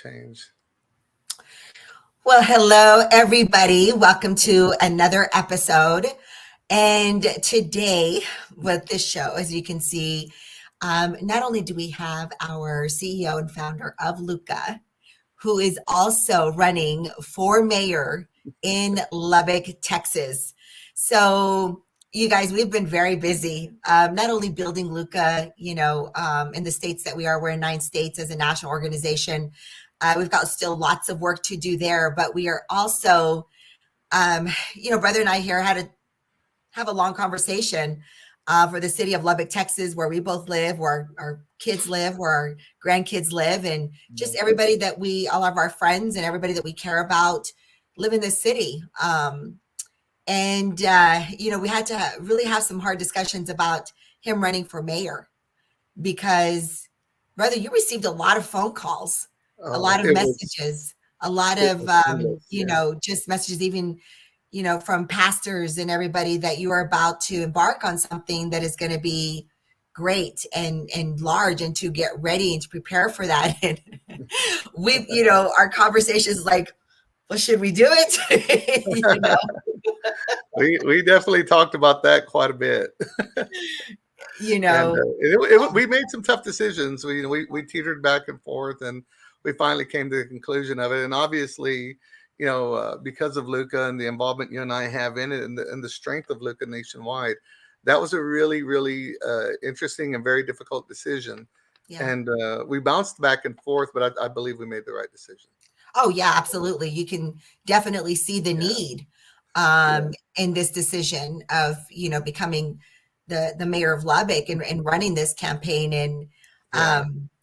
change. Well, hello, everybody. Welcome to another episode. And today, with this show, as you can see, not only do we have our CEO and founder of Luca, who is also running for mayor in Lubbock, Texas. So, you guys, we've been very busy, not only building Luca, in the states that we are. We're in 9 states as a national organization. We've got still lots of work to do there, but we are also, brother and I here had to have a long conversation for the city of Lubbock, Texas, where we both live, where our kids live, where our grandkids live, and just everybody that all of our friends and everybody that we care about live in this city. We had to really have some hard discussions about him running for mayor because, brother, you received a lot of phone calls, a lot of messages, a lot of, just messages, even from pastors and everybody that you are about to embark on something that is going to be great and large, and to get ready and to prepare for that. And our conversation is like, well, should we do it? We definitely talked about that quite a bit. And we made some tough decisions. We teetered back and forth, and we finally came to the conclusion of it. And obviously, because of Luca and the involvement you and I have in it, and the strength of Luca nationwide, that was a really, really interesting and very difficult decision. Yeah. And we bounced back and forth, but I believe we made the right decision. Oh, yeah, absolutely. You can definitely see the need in this decision of, becoming the mayor of Lubbock and running this campaign. And,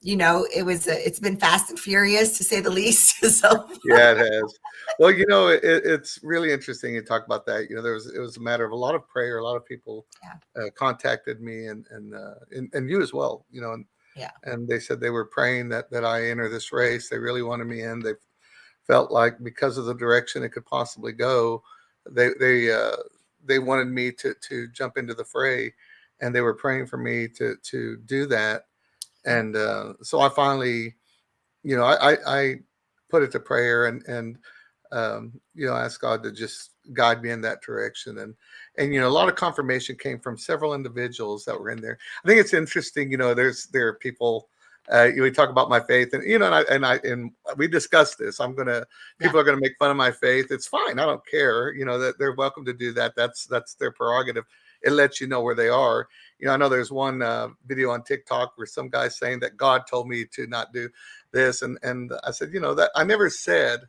it's been fast and furious, to say the least. So yeah, it has. Well, it's really interesting to talk about that. It was a matter of a lot of prayer. A lot of people contacted me and you as well, and they said they were praying that I enter this race. They really wanted me in. They felt like because of the direction it could possibly go, they wanted me to jump into the fray, and they were praying for me to do that. And so I finally, I put it to prayer and asked God to just guide me in that direction. And a lot of confirmation came from several individuals that were in there. I think it's interesting, there are people. We talk about my faith, and and we discussed this. People are gonna make fun of my faith. It's fine. I don't care. That they're welcome to do that. That's their prerogative. It lets you know where they are. I know there's one video on TikTok where some guy's saying that God told me to not do this, and I said, that I never said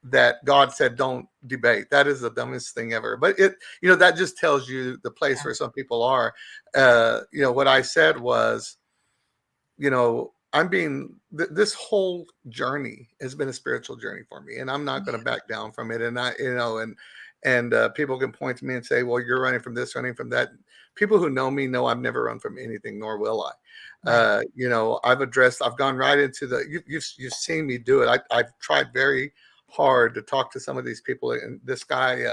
that God said don't debate. That is the dumbest thing ever. But it, that just tells you the place where some people are. What I said was, this whole journey has been a spiritual journey for me, and I'm not going to back down from it. And people can point to me and say, well, you're running from this, running from that. People who know me know I've never run from anything, nor will I. I've gone right into you've seen me do it. I've tried very hard to talk to some of these people, and this guy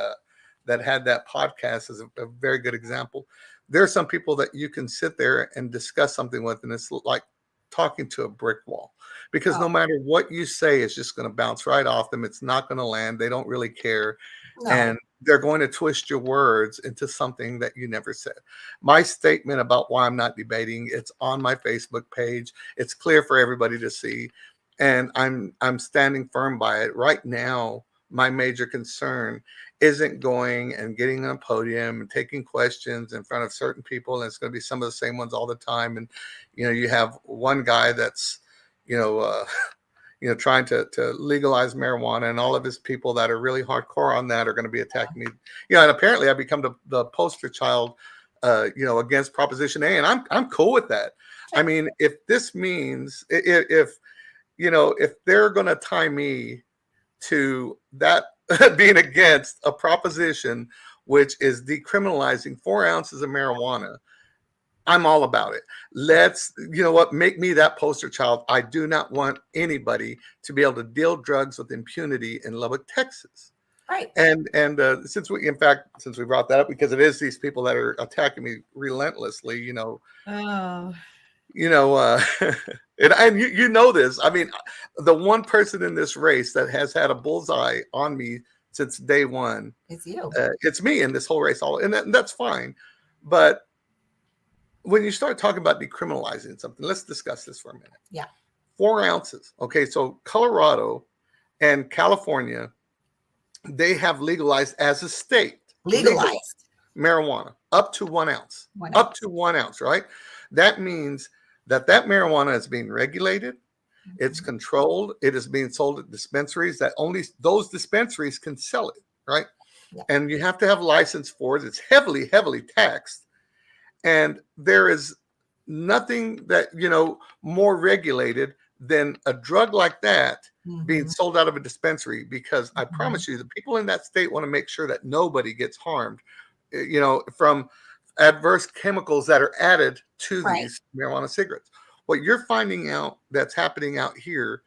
that had that podcast is a very good example. There are some people that you can sit there and discuss something with, and it's like talking to a brick wall, because no matter what you say, it's just going to bounce right off them. It's not going to land. They don't really care. No. And they're going to twist your words into something that you never said. My statement about why I'm not debating, it's on my Facebook page. It's clear for everybody to see. And I'm standing firm by it. Right now, my major concern isn't going and getting on a podium and taking questions in front of certain people. And it's going to be some of the same ones all the time. And, you have one guy that's, trying to legalize marijuana, and all of his people that are really hardcore on that are going to be attacking me. And apparently I've become the poster child, against Proposition A, and I'm cool with that. I mean, if this means if they're going to tie me to that being against a proposition which is decriminalizing 4 ounces of marijuana, I'm all about it. Let's, make me that poster child. I do not want anybody to be able to deal drugs with impunity in Lubbock, Texas. Right. And since we brought that up, because it is these people that are attacking me relentlessly, And you know this. I mean, the one person in this race that has had a bullseye on me since day one, it's you. It's me in this whole race. And that's fine. But when you start talking about decriminalizing something, let's discuss this for a minute. Yeah. 4 ounces. Okay, so Colorado and California, they have legalized as a state. Legalized marijuana up to 1 ounce. Up to 1 ounce, right? That means that marijuana is being regulated. It's controlled. It is being sold at dispensaries that only those dispensaries can sell it, right? Yeah. And you have to have a license for it. It's heavily, heavily taxed. And there is nothing that, more regulated than a drug like that being sold out of a dispensary, because I promise you, the people in that state want to make sure that nobody gets harmed, from adverse chemicals that are added to these marijuana cigarettes. What you're finding out that's happening out here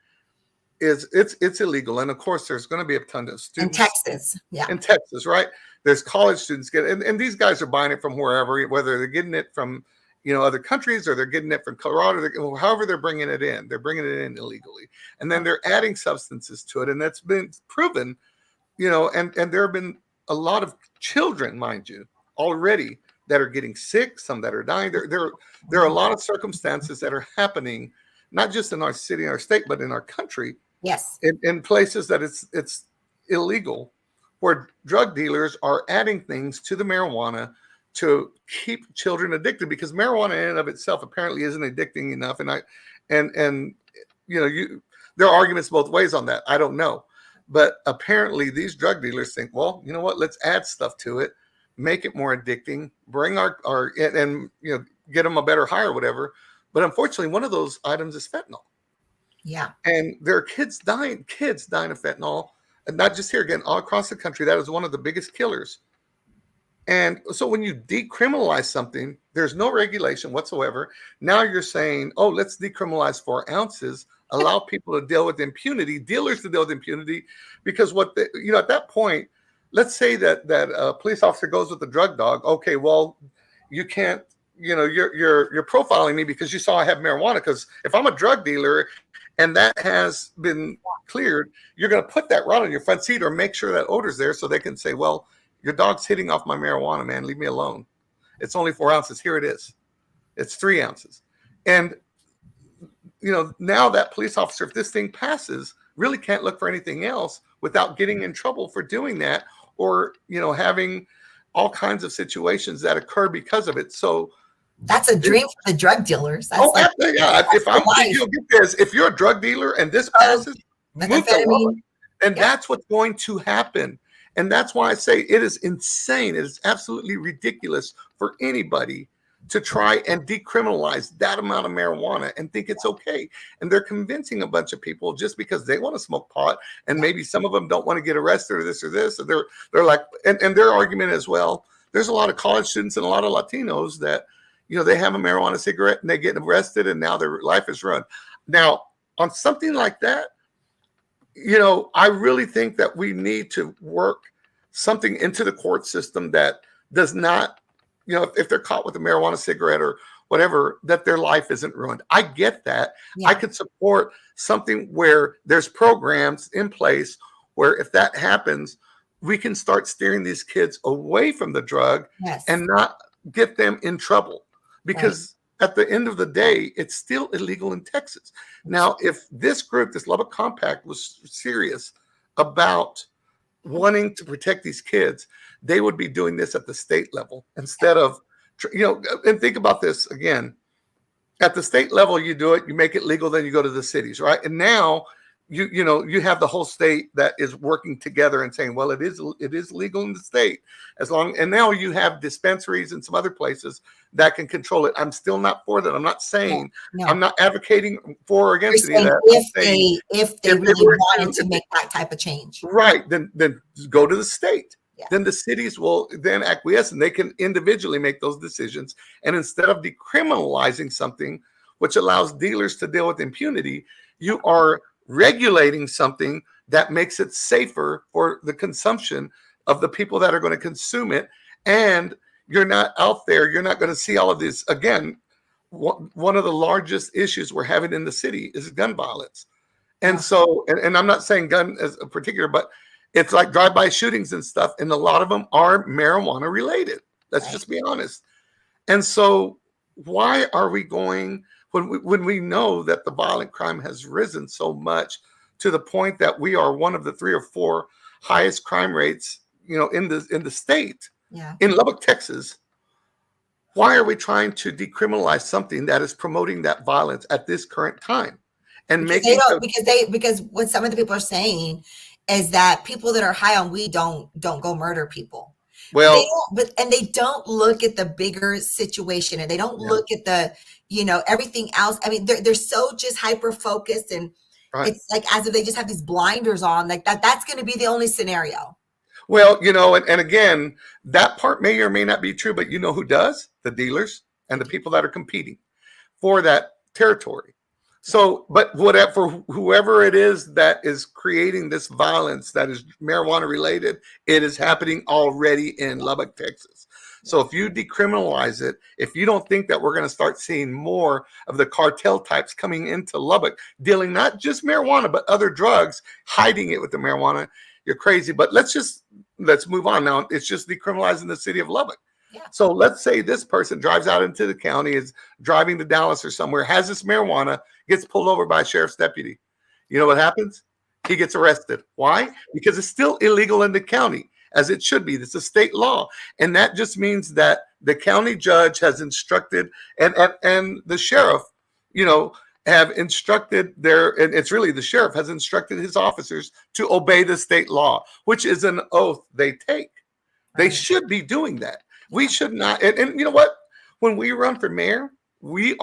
is it's illegal. And of course, there's going to be a ton of students in Texas. Yeah. In Texas, right? There's college students and these guys are buying it from wherever, whether they're getting it from, other countries or they're getting it from Colorado, however they're bringing it in. They're bringing it in illegally. And then they're adding substances to it. And that's been proven, and there have been a lot of children, mind you, already that are getting sick, some that are dying. There are a lot of circumstances that are happening, not just in our city, our state, but in our country. Yes. In places that it's illegal, where drug dealers are adding things to the marijuana to keep children addicted, because marijuana in and of itself apparently isn't addicting enough. And there are arguments both ways on that. I don't know. But apparently these drug dealers think, well, you know what, let's add stuff to it, make it more addicting, bring our get them a better high or whatever. But unfortunately, one of those items is fentanyl. Yeah. And there are kids dying of fentanyl, and not just here, again, all across the country. That is one of the biggest killers. And so when you decriminalize something, there's no regulation whatsoever. Now you're saying, oh, let's decriminalize 4 ounces, allow people to deal with impunity, dealers to deal with impunity, because at that point, let's say that a police officer goes with a drug dog. Okay, well, you can't, you're profiling me because you saw I have marijuana. Because if I'm a drug dealer and that has been cleared, you're going to put that right on your front seat or make sure that odor's there so they can say, well, your dog's hitting off my marijuana, man. Leave me alone. It's only 4 ounces. Here it is. It's 3 ounces. And, now that police officer, if this thing passes, really can't look for anything else without getting in trouble for doing that, or, having all kinds of situations that occur because of it. So that's a dream for the drug dealers. That's yeah. Get this, if you're a drug dealer and this passes, move to Lubbock. And that's what's going to happen. And that's why I say it is insane. It is absolutely ridiculous for anybody to try and decriminalize that amount of marijuana and think it's okay. And they're convincing a bunch of people just because they want to smoke pot, and maybe some of them don't want to get arrested or this or this. So they're like, and their argument as well, there's a lot of college students and a lot of Latinos that, they have a marijuana cigarette and they get arrested and now their life is ruined. Now, on something like that, I really think that we need to work something into the court system that does not, if they're caught with a marijuana cigarette or whatever, that their life isn't ruined. I get that. Yeah. I could support something where there's programs in place where if that happens, we can start steering these kids away from the drug and not get them in trouble. Because at the end of the day, it's still illegal in Texas. Now, if this group, this Lubbock Compact, was serious about wanting to protect these kids, they would be doing this at the state level instead of, and think about this again. At the state level, you do it, you make it legal, then you go to the cities, right? And now you have the whole state that is working together and saying, well, it is legal in the state and now you have dispensaries and some other places that can control it. I'm still not for that. I'm not saying I'm not advocating for or against any of that. If they really wanted to make that type of change, right? Then go to the state. Yeah. Then the cities will then acquiesce and they can individually make those decisions. And instead of decriminalizing something, which allows dealers to deal with impunity, you are regulating something that makes it safer for the consumption of the people that are going to consume it. And you're not out there, you're not going to see all of this. Again, one of the largest issues we're having in the city is gun violence. And so, and I'm not saying gun as a particular, but it's like drive-by shootings and stuff. And a lot of them are marijuana related. Let's just be honest. And so why are we going when we know that the violent crime has risen so much to the point that we are one of the 3 or 4 highest crime rates, in the state, in Lubbock, Texas? Why are we trying to decriminalize something that is promoting that violence at this current time? And because what some of the people are saying is that people that are high on weed don't go murder people. Well, they don't look at the bigger situation, and they don't look at the, everything else. I mean, they're so just hyper focused, and it's like as if they just have these blinders on, like that's going to be the only scenario. Well, and again, that part may or may not be true, but you know who does? The dealers and the people that are competing for that territory. So, but whatever, whoever it is that is creating this violence that is marijuana related, it is happening already in Lubbock, Texas. So if you decriminalize it, if you don't think that we're going to start seeing more of the cartel types coming into Lubbock, dealing not just marijuana, but other drugs, hiding it with the marijuana, you're crazy. But let's move on now. It's just decriminalizing the city of Lubbock. Yeah. So let's say this person drives out into the county, is driving to Dallas or somewhere, has this marijuana, gets pulled over by a sheriff's deputy. You know what happens? He gets arrested. Why? Because it's still illegal in the county, as it should be. This is state law. And that just means that the county judge has instructed, and the sheriff, have instructed and it's really the sheriff has instructed his officers to obey the state law, which is an oath they take. They should be doing that. We should not. And you know what? When we run for mayor, we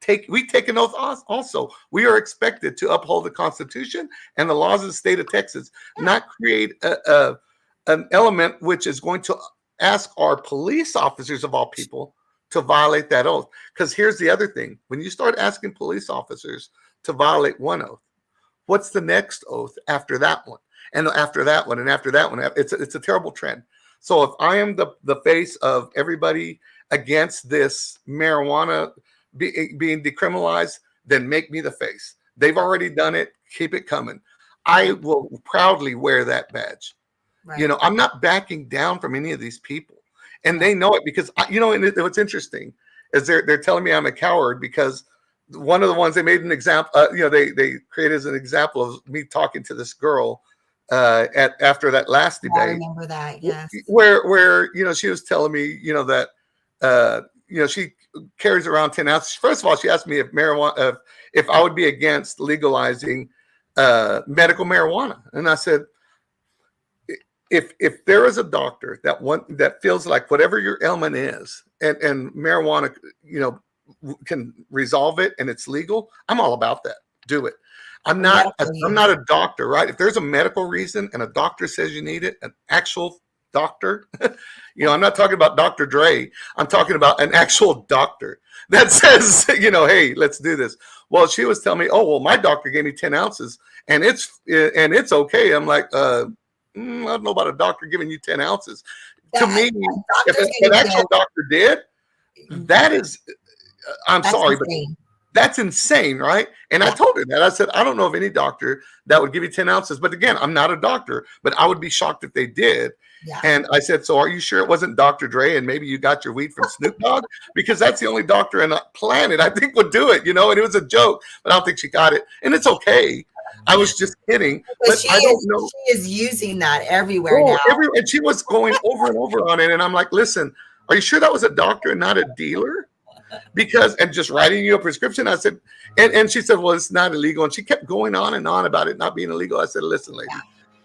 take an oath also. We are expected to uphold the Constitution and the laws of the state of Texas, not create an element which is going to ask our police officers, of all people, to violate that oath. Because here's the other thing. When you start asking police officers to violate one oath, what's the next oath after that one? And after that one, and after that one, it's a terrible trend. So if I am the face of everybody against this marijuana being decriminalized, then make me the face. They've already done it. Keep it coming. I will proudly wear that badge. Right. I'm not backing down from any of these people. And they know it because, and what's interesting is they're telling me I'm a coward because one of the ones they made an example, they created as an example of me talking to this girl after that last debate. I remember that, yes. Where she was telling me, that, she carries around 10 ounces. First of all, she asked me if I would be against legalizing medical marijuana. And I said, if there is a doctor that feels like whatever your ailment is and marijuana, can resolve it and it's legal, I'm all about that. Do it. I'm not a doctor, right? If there's a medical reason and a doctor says you need it, an actual doctor, I'm not talking about Dr. Dre. I'm talking about an actual doctor that says, hey, let's do this. Well, she was telling me, oh, well, my doctor gave me 10 ounces and it's okay. I'm like, I don't know about a doctor giving you 10 ounces. To me, if an actual doctor did, that is, that's sorry, insane. But that's insane, right? And I told her that. I said, I don't know of any doctor that would give you 10 ounces. But again, I'm not a doctor, but I would be shocked if they did. Yeah. And I said, so are you sure it wasn't Dr. Dre and maybe you got your weed from Snoop Dogg? Because that's the only doctor on the planet I think would do it, and it was a joke, but I don't think she got it. And it's okay. I was just kidding. But I don't know. She is using that everywhere now. And she was going over and over on it. And I'm like, listen, are you sure that was a doctor and not a dealer? And just writing you a prescription. I said, and she said, well, it's not illegal. And she kept going on and on about it not being illegal. I said, listen, lady,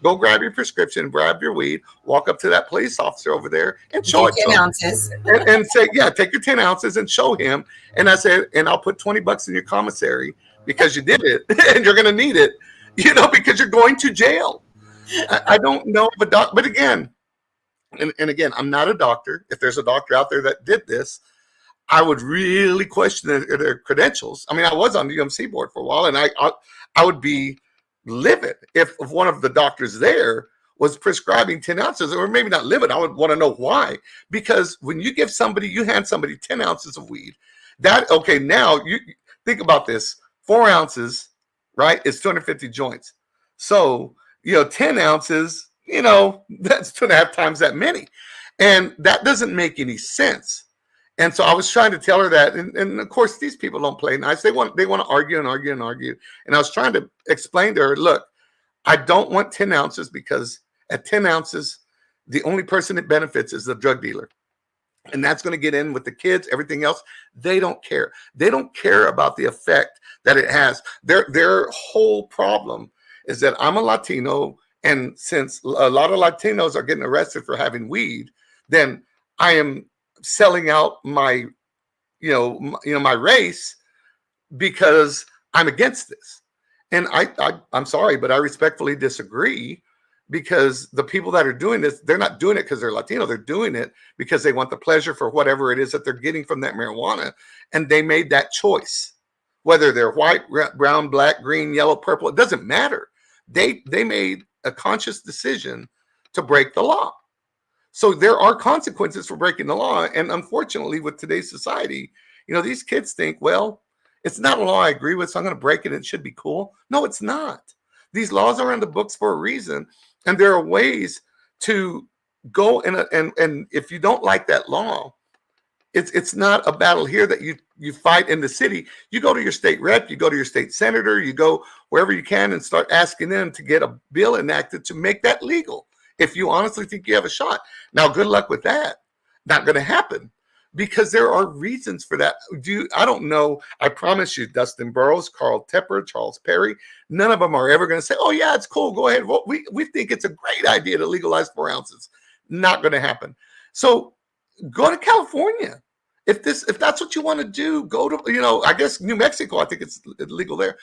go grab your prescription, grab your weed, walk up to that police officer over there and show it to 10 ounces. And say, take your 10 ounces and show him. And I said, and I'll put $20 in your commissary because you did it and you're going to need it, because you're going to jail. I don't know of a doc, but again, and again, I'm not a doctor. If there's a doctor out there that did this, I would really question their credentials. I mean, I was on the UMC board for a while, and I would be livid if one of the doctors there was prescribing 10 ounces, or maybe not livid. I would want to know why. Because when you hand somebody 10 ounces of weed, Okay, now you think about this: 4 ounces, right? It's 250 joints. So 10 ounces, that's 2.5 times that many, and that doesn't make any sense. And so I was trying to tell her that, and of course these people don't play nice. They want to argue and argue and argue. And I was trying to explain to her, look, I don't want 10 ounces because at 10 ounces, the only person that benefits is the drug dealer. And that's going to get in with the kids, everything else. They don't care. They don't care about the effect that it has. Their whole problem is that I'm a Latino, and since a lot of Latinos are getting arrested for having weed, then I am selling out my, my race because I'm against this. And I'm sorry, but I respectfully disagree, because the people that are doing this, they're not doing it because they're Latino. They're doing it because they want the pleasure for whatever it is that they're getting from that marijuana. And they made that choice, whether they're white, brown, black, green, yellow, purple, it doesn't matter. They made a conscious decision to break the law. So there are consequences for breaking the law. And unfortunately, with today's society, these kids think, well, it's not a law I agree with, so I'm going to break it. It should be cool. No, it's not. These laws are in the books for a reason. And there are ways to go and if you don't like that law, it's not a battle here that you fight in the city. You go to your state rep, you go to your state senator, you go wherever you can and start asking them to get a bill enacted to make that legal. If you honestly think you have a shot. Now, good luck with that. Not going to happen, because there are reasons for that. I don't know. I promise you, Dustin Burrows, Carl Tepper, Charles Perry, none of them are ever going to say, oh, yeah, it's cool. Go ahead. Well, we think it's a great idea to legalize 4 ounces. Not going to happen. So go to California. If that's what you want to do, go to, I guess New Mexico, I think it's legal there.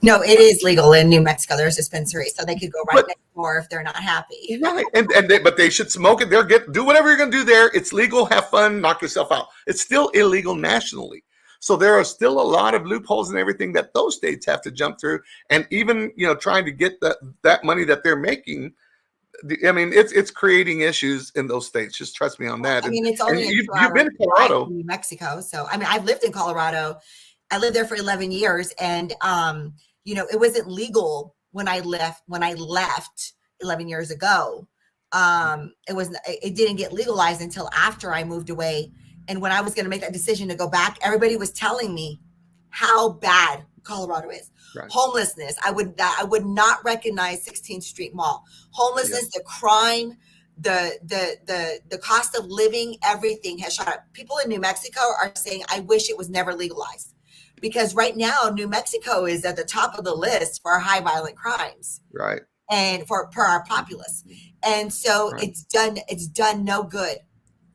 No, it is legal in New Mexico. There's dispensaries, so they could go right next door if they're not happy. Right, but they should smoke it. Do whatever you're going to do there. It's legal. Have fun. Knock yourself out. It's still illegal nationally. So there are still a lot of loopholes and everything that those states have to jump through. And even trying to get that money that they're making, I mean, it's creating issues in those states. Just trust me on that. I mean, it's only you've been to Colorado, New Mexico. So I mean, I've lived in Colorado. I lived there for 11 years, and it wasn't legal when I left 11 years ago. It didn't get legalized until after I moved away. And when I was going to make that decision to go back, everybody was telling me how bad Colorado is. Right. Homelessness. I would not recognize 16th Street Mall. Homelessness, the crime, the cost of living, everything has shot up. People in New Mexico are saying, I wish it was never legalized, because right now New Mexico is at the top of the list for high violent crimes. Right. And per our populace. And so it's done no good.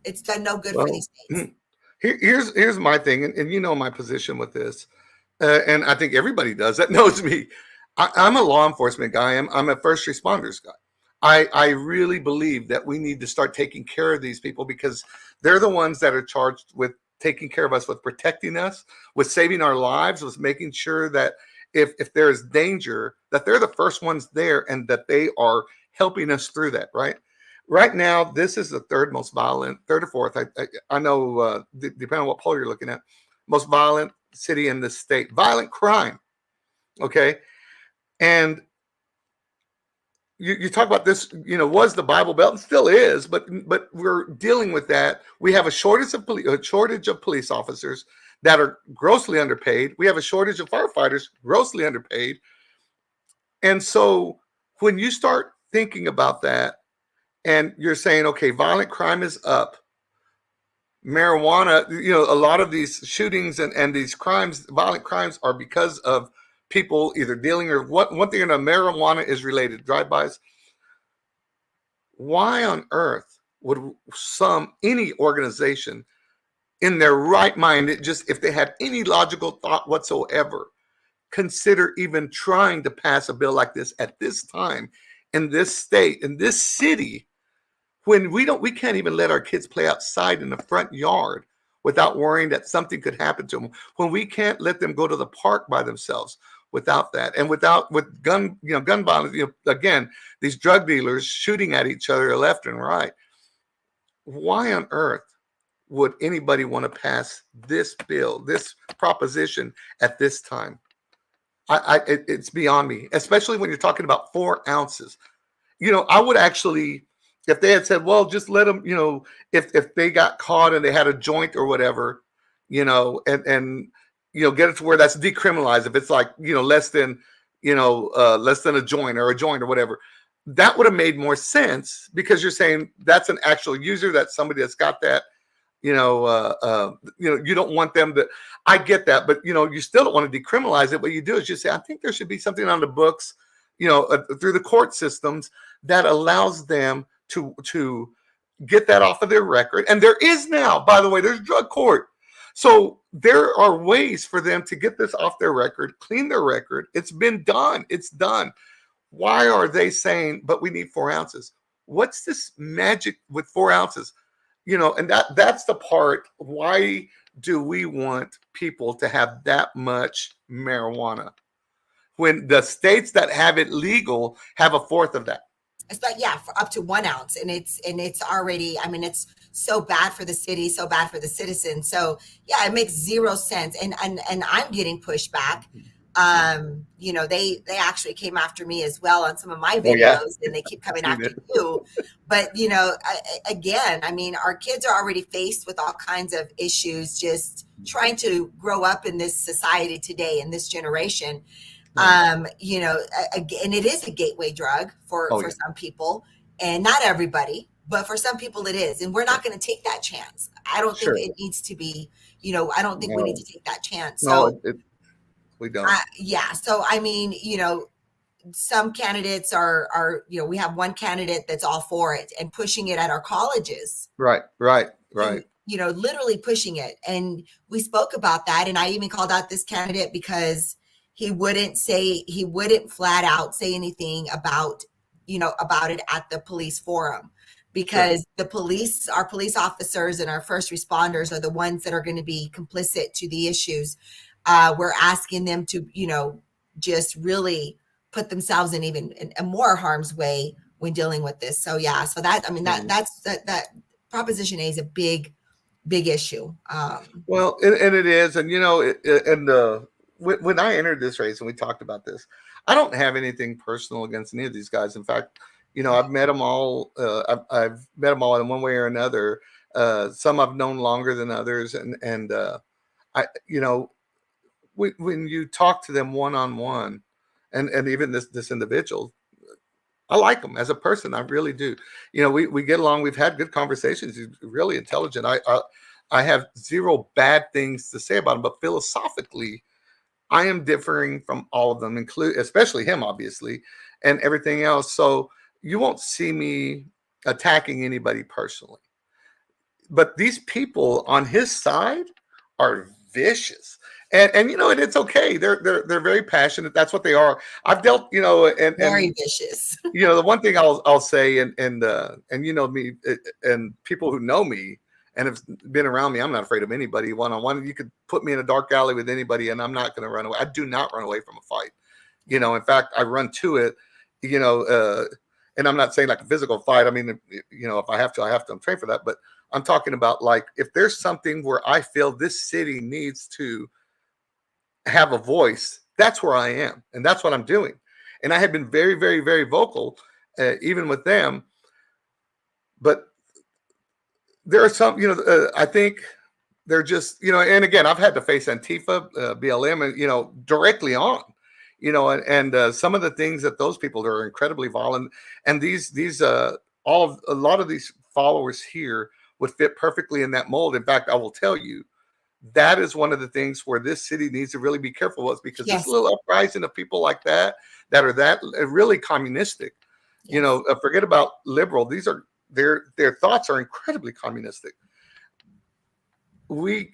It's done no good for these states. Here's my thing, and my position with this. And I think everybody does that knows me. I'm a law enforcement guy. I'm a first responders guy. I really believe that we need to start taking care of these people, because they're the ones that are charged with taking care of us, with protecting us, with saving our lives, with making sure that if there is danger, that they're the first ones there and that they are helping us through that, right? Right now, this is the third most violent, third or fourth. I know, depending on what poll you're looking at, most violent city in the state, violent crime. Okay. And you talk about this, was the Bible Belt, and still is, but we're dealing with that. We have a shortage of police officers that are grossly underpaid. We have a shortage of firefighters, grossly underpaid. And so when you start thinking about that, and you're saying, okay, violent crime is up, marijuana, a lot of these shootings and these crimes, violent crimes, are because of people either dealing, or one thing, marijuana is related, drive-bys. Why on earth would any organization in their right mind, if they had any logical thought whatsoever, consider even trying to pass a bill like this at this time, in this state, in this city, when we can't even let our kids play outside in the front yard without worrying that something could happen to them, when we can't let them go to the park by themselves without that, and with gun violence, again, these drug dealers shooting at each other left and right. Why on earth would anybody want to pass this bill, this proposition at this time? It's beyond me, especially when you're talking about 4 ounces. I would actually, if they had said, well, just let them, if they got caught and they had a joint or whatever, and get it to where that's decriminalized. If it's like, less than a joint or whatever, that would have made more sense, because you're saying that's an actual user, that's somebody that's got that, you don't want them to, I get that, but you still don't want to decriminalize it. What you do is you say, I think there should be something on the books, through the court systems, that allows them to get that off of their record. And there is now, by the way, there's drug court. So there are ways for them to get this off their record, clean their record. It's been done. It's done. Why are they saying, but we need 4 ounces? What's this magic with 4 ounces? And that's the part. Why do we want people to have that much marijuana when the states that have it legal have a fourth of that? It's like, yeah, for up to 1 ounce. And it's already, I mean, it's so bad for the city, so bad for the citizens. So yeah, it makes zero sense. And I'm getting pushback. They actually came after me as well on some of my videos, and they keep coming after you. But, again, I mean, our kids are already faced with all kinds of issues, just trying to grow up in this society today, in this generation. And it is a gateway drug for some people, and not everybody, but for some people it is. And we're not going to take that chance. I don't think it needs to be, I don't think we need to take that chance. So we don't. So, I mean, some candidates are, we have one candidate that's all for it and pushing it at our colleges. Right. And, literally pushing it. And we spoke about that. And I even called out this candidate because he wouldn't flat out say anything about it at the police forum, because our police officers and our first responders are the ones that are going to be complicit to the issues. We're asking them to, just really put themselves in even a more harm's way when dealing with this. So yeah, so that, I mean, that Proposition A is a big issue. Well, and it is, and when I entered this race and we talked about this, I don't have anything personal against any of these guys. In fact, I've met them all. I've met them all in one way or another. Some I've known longer than others, and when you talk to them one-on-one, and even this individual, I like him as a person. I really do. We get along. We've had good conversations. He's really intelligent. I have zero bad things to say about him, but philosophically, I am differing from all of them, especially him, obviously, and everything else. So you won't see me attacking anybody personally. But these people on his side are vicious. And and it's okay. They're very passionate. That's what they are. I've dealt, and very vicious. The one thing I'll say, and me, and people who know me and have been around me, I'm not afraid of anybody one-on-one. You could put me in a dark alley with anybody, and I'm not going to run away. I do not run away from a fight. In fact, I run to it. And I'm not saying like a physical fight. I mean, if I have to, I have to. I'm trained for that. But I'm talking about, like, if there's something where I feel this city needs to have a voice, that's where I am, and that's what I'm doing. And I have been very, very, very vocal, even with them. But there are some, I think they're just, and again, I've had to face Antifa, BLM, and directly on, and some of the things that those people are incredibly violent, and a lot of these followers here would fit perfectly in that mold. In fact, I will tell you, that is one of the things where this city needs to really be careful with, because this little uprising of people like that are that really communistic. Forget about liberal. These are their thoughts are incredibly communistic. We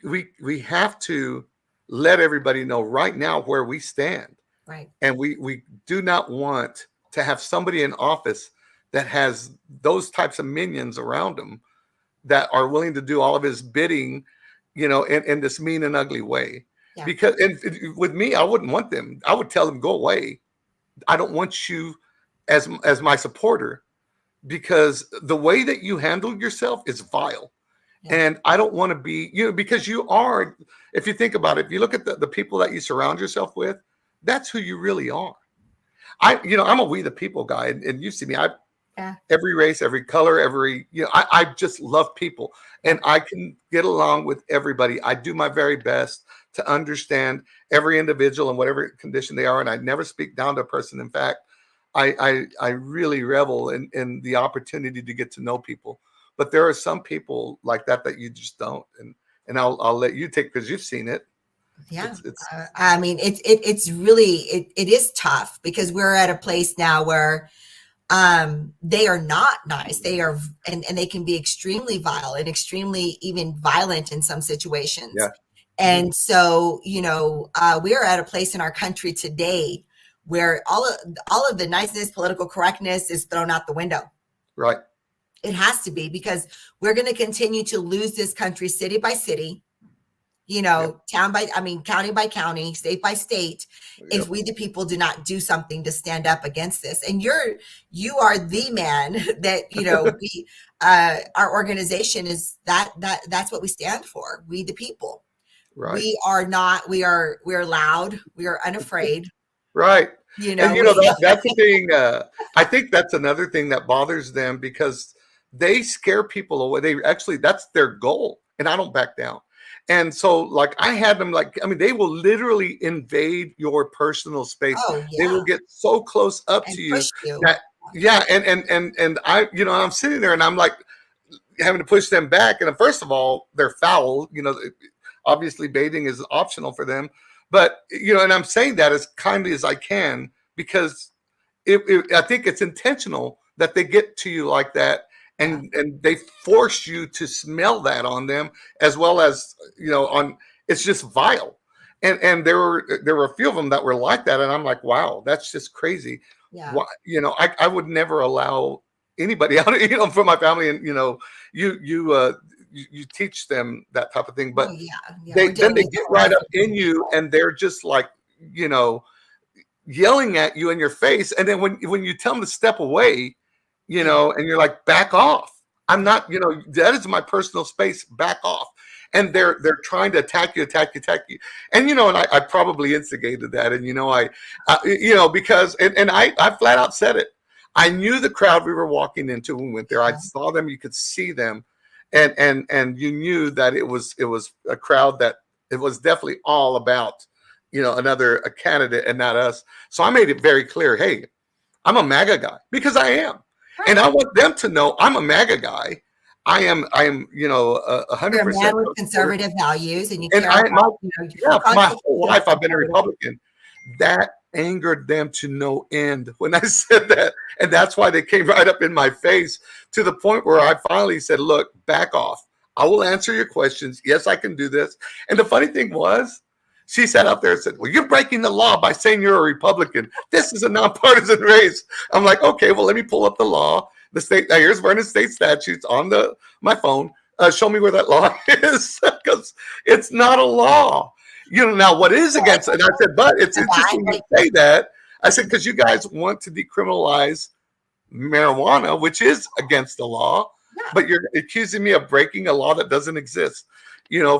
have to let everybody know right now where we stand. Right. And we do not want to have somebody in office that has those types of minions around him that are willing to do all of his bidding, in this mean and ugly way. Yeah. Because with me, I wouldn't want them. I would tell them, go away. I don't want you as my supporter, because the way that you handle yourself is vile. And I don't want to be, because you are, if you think about it, if you look at the people that you surround yourself with, that's who you really are. I'm a we the people guy, and you see me, every race, every color, I just love people, and I can get along with everybody. I do my very best to understand every individual and whatever condition they are. And I never speak down to a person. In fact, I really revel in the opportunity to get to know people. But there are some people like that you just don't. And I'll let you take, because you've seen it. Yeah. I mean, it's really, it is tough, because we're at a place now where they are not nice. They are, and they can be extremely vile and extremely even violent in some situations. Yeah. And so, we are at a place in our country today where all of the niceness, political correctness is thrown out the window. Right. It has to be, because we're going to continue to lose this country city by city, county by county, state by state, if we the people do not do something to stand up against this. And you are the man that, we, our organization is that's what we stand for. We the people. Right. We're loud. We are unafraid. Right. And that's the thing. I think that's another thing that bothers them, because they scare people away. That's their goal. And I don't back down. And so, like, I had them, they will literally invade your personal space. Oh, yeah. They will get so close up to you. That, and I'm sitting there and I'm like having to push them back. And first of all, they're foul. Obviously bathing is optional for them. But, and I'm saying that as kindly as I can, because I think it's intentional that they get to you like that. And they force you to smell that on them, as well as, it's just vile. And there were a few of them that were like that. And I'm like, wow, that's just crazy. Yeah. Why, I would never allow anybody out, for my family. And, you teach them that type of thing, but they get right up in you, and they're just like, yelling at you in your face. And then when you tell them to step away, and you're like, back off. I'm not, that is my personal space, back off. And they're trying to attack you. And, and I probably instigated that. And, because, and I flat out said it. I knew the crowd we were walking into when we went there. I saw them, you could see them. And you knew that it was a crowd that it was definitely all about, a candidate and not us. So I made it very clear, hey, I'm a MAGA guy, because I am. And I want them to know I'm a MAGA guy. I am 100%. You're a man with conservative values, and my whole life I've been a Republican. That angered them to no end when I said that, and that's why they came right up in my face, to the point where I finally said, "Look, back off. I will answer your questions. Yes, I can do this." And the funny thing was, she sat up there and said, "Well, you're breaking the law by saying you're a Republican. This is a nonpartisan race." I'm like, okay, well, let me pull up the law. The state, here's Vernon state statutes on my phone. Show me where that law is, because it's not a law. Now what is against it? And I said, but it's interesting you say that. I said, because you guys want to decriminalize marijuana, which is against the law, but you're accusing me of breaking a law that doesn't exist.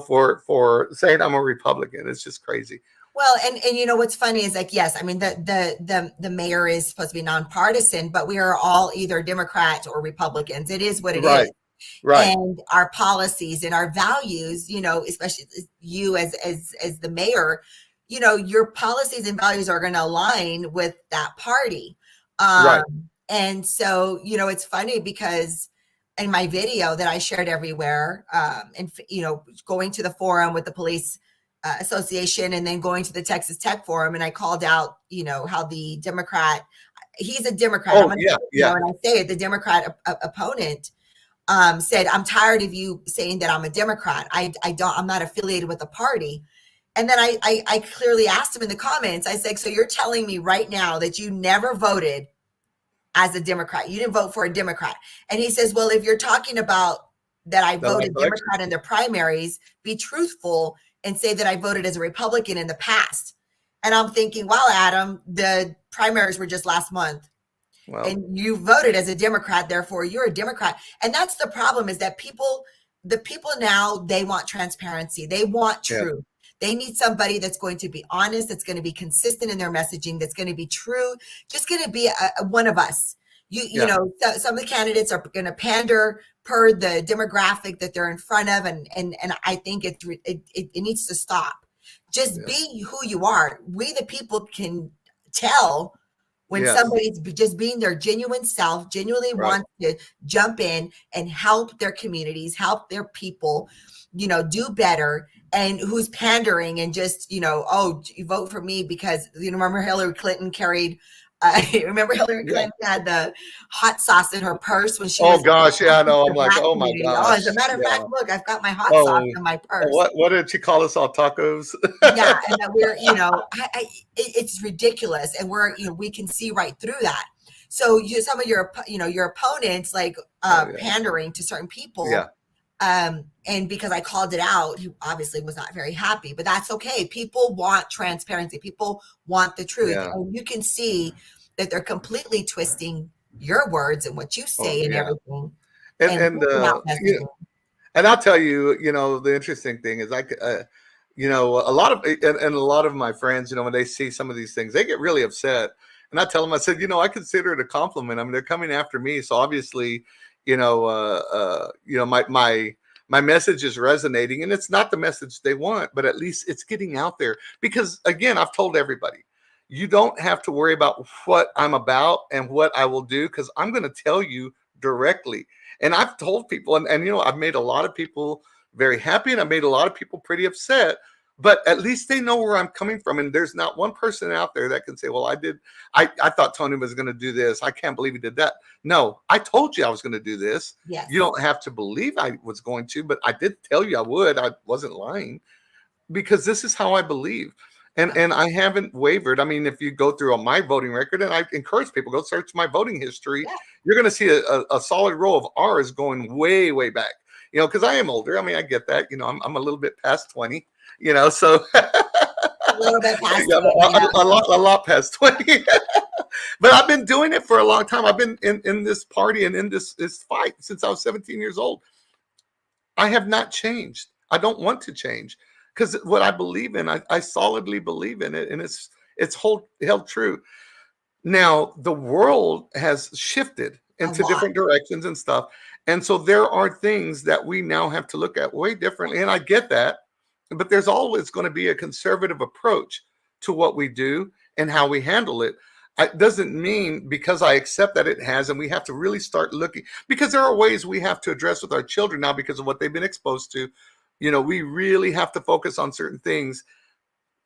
For saying I'm a Republican. It's just crazy. Well, and what's funny is, like, yes, I mean, the mayor is supposed to be nonpartisan, but we are all either Democrats or Republicans. It is what it is. Right. And our policies and our values, especially you as the mayor, your policies and values are going to align with that party. Right. And so, it's funny, because in my video that I shared everywhere, and going to the forum with the police association, and then going to the Texas Tech forum, and I called out, how the Democrat, he's a Democrat. Oh, and I say it, the Democrat opponent said, "I'm tired of you saying that I'm a Democrat. I'm not affiliated with the party." And then I clearly asked him in the comments, I said, "So you're telling me right now that you never voted as a Democrat? You didn't vote for a Democrat?" And he says, "Well, if you're talking about that I voted Democrat in the primaries, be truthful and say that I voted as a Republican in the past." And I'm thinking, wow, Adam, the primaries were just last month. Wow. And you voted as a Democrat, therefore you're a Democrat. And that's the problem, is that people the people now, they want transparency. They want truth. They need somebody that's going to be honest, that's going to be consistent in their messaging, that's going to be true, just going to be one of us. You know, some of the candidates are going to pander per the demographic that they're in front of, and I think it needs to stop. Just be who you are. We, the people, can tell when somebody's just being their genuine self, genuinely wants to jump in and help their communities, help their people, you know, do better, and who's pandering and just, you know, oh, you vote for me because, you know, remember Hillary Clinton carried, remember Hillary Clinton had the hot sauce in her purse when she was. Oh gosh, yeah, I know. I'm like, oh my gosh. Oh, as a matter of fact, look, I've got my hot sauce in my purse. What did she call us all, tacos? Yeah, and that we're, you know, it's ridiculous, and we're, you know, we can see right through that. So some of your, you know, your opponents like pandering to certain people. Yeah. And because I called it out, he obviously was not very happy, but that's okay. People want transparency. People want the truth. Yeah. And you can see that they're completely twisting your words and what you say and everything. And I'll tell you, you know, the interesting thing is you know, a lot of my friends, you know, when they see some of these things, they get really upset. And I tell them, I said, you know, I consider it a compliment. I mean, they're coming after me. So obviously, you know, my message is resonating, and it's not the message they want, but at least it's getting out there. Because again, I've told everybody, you don't have to worry about what I'm about and what I will do, because I'm going to tell you directly. And I've told people, and you know, I've made a lot of people very happy, and I've made a lot of people pretty upset. But at least they know where I'm coming from. And there's not one person out there that can say, well, I thought Tony was going to do this. I can't believe he did that. No, I told you I was going to do this. Yes. You don't have to believe I was going to, but I did tell you I would. I wasn't lying, because this is how I believe. And I haven't wavered. I mean, if you go through my voting record, and I encourage people, go search my voting history, you're going to see a solid row of R's going way, way back. You know, because I am older. I mean, I get that. You know, I'm a little bit past 20. You know, so a little bit past 20, a lot past 20. But I've been doing it for a long time. I've been in this party and in this fight since I was 17 years old. I have not changed. I don't want to change, because what I believe in, I solidly believe in it, and it's held true. Now the world has shifted into different directions and stuff, and so there are things that we now have to look at way differently. And I get that. But there's always going to be a conservative approach to what we do and how we handle it. It doesn't mean because I accept that it has, and we have to really start looking, because there are ways we have to address with our children now because of what they've been exposed to. You know, we really have to focus on certain things,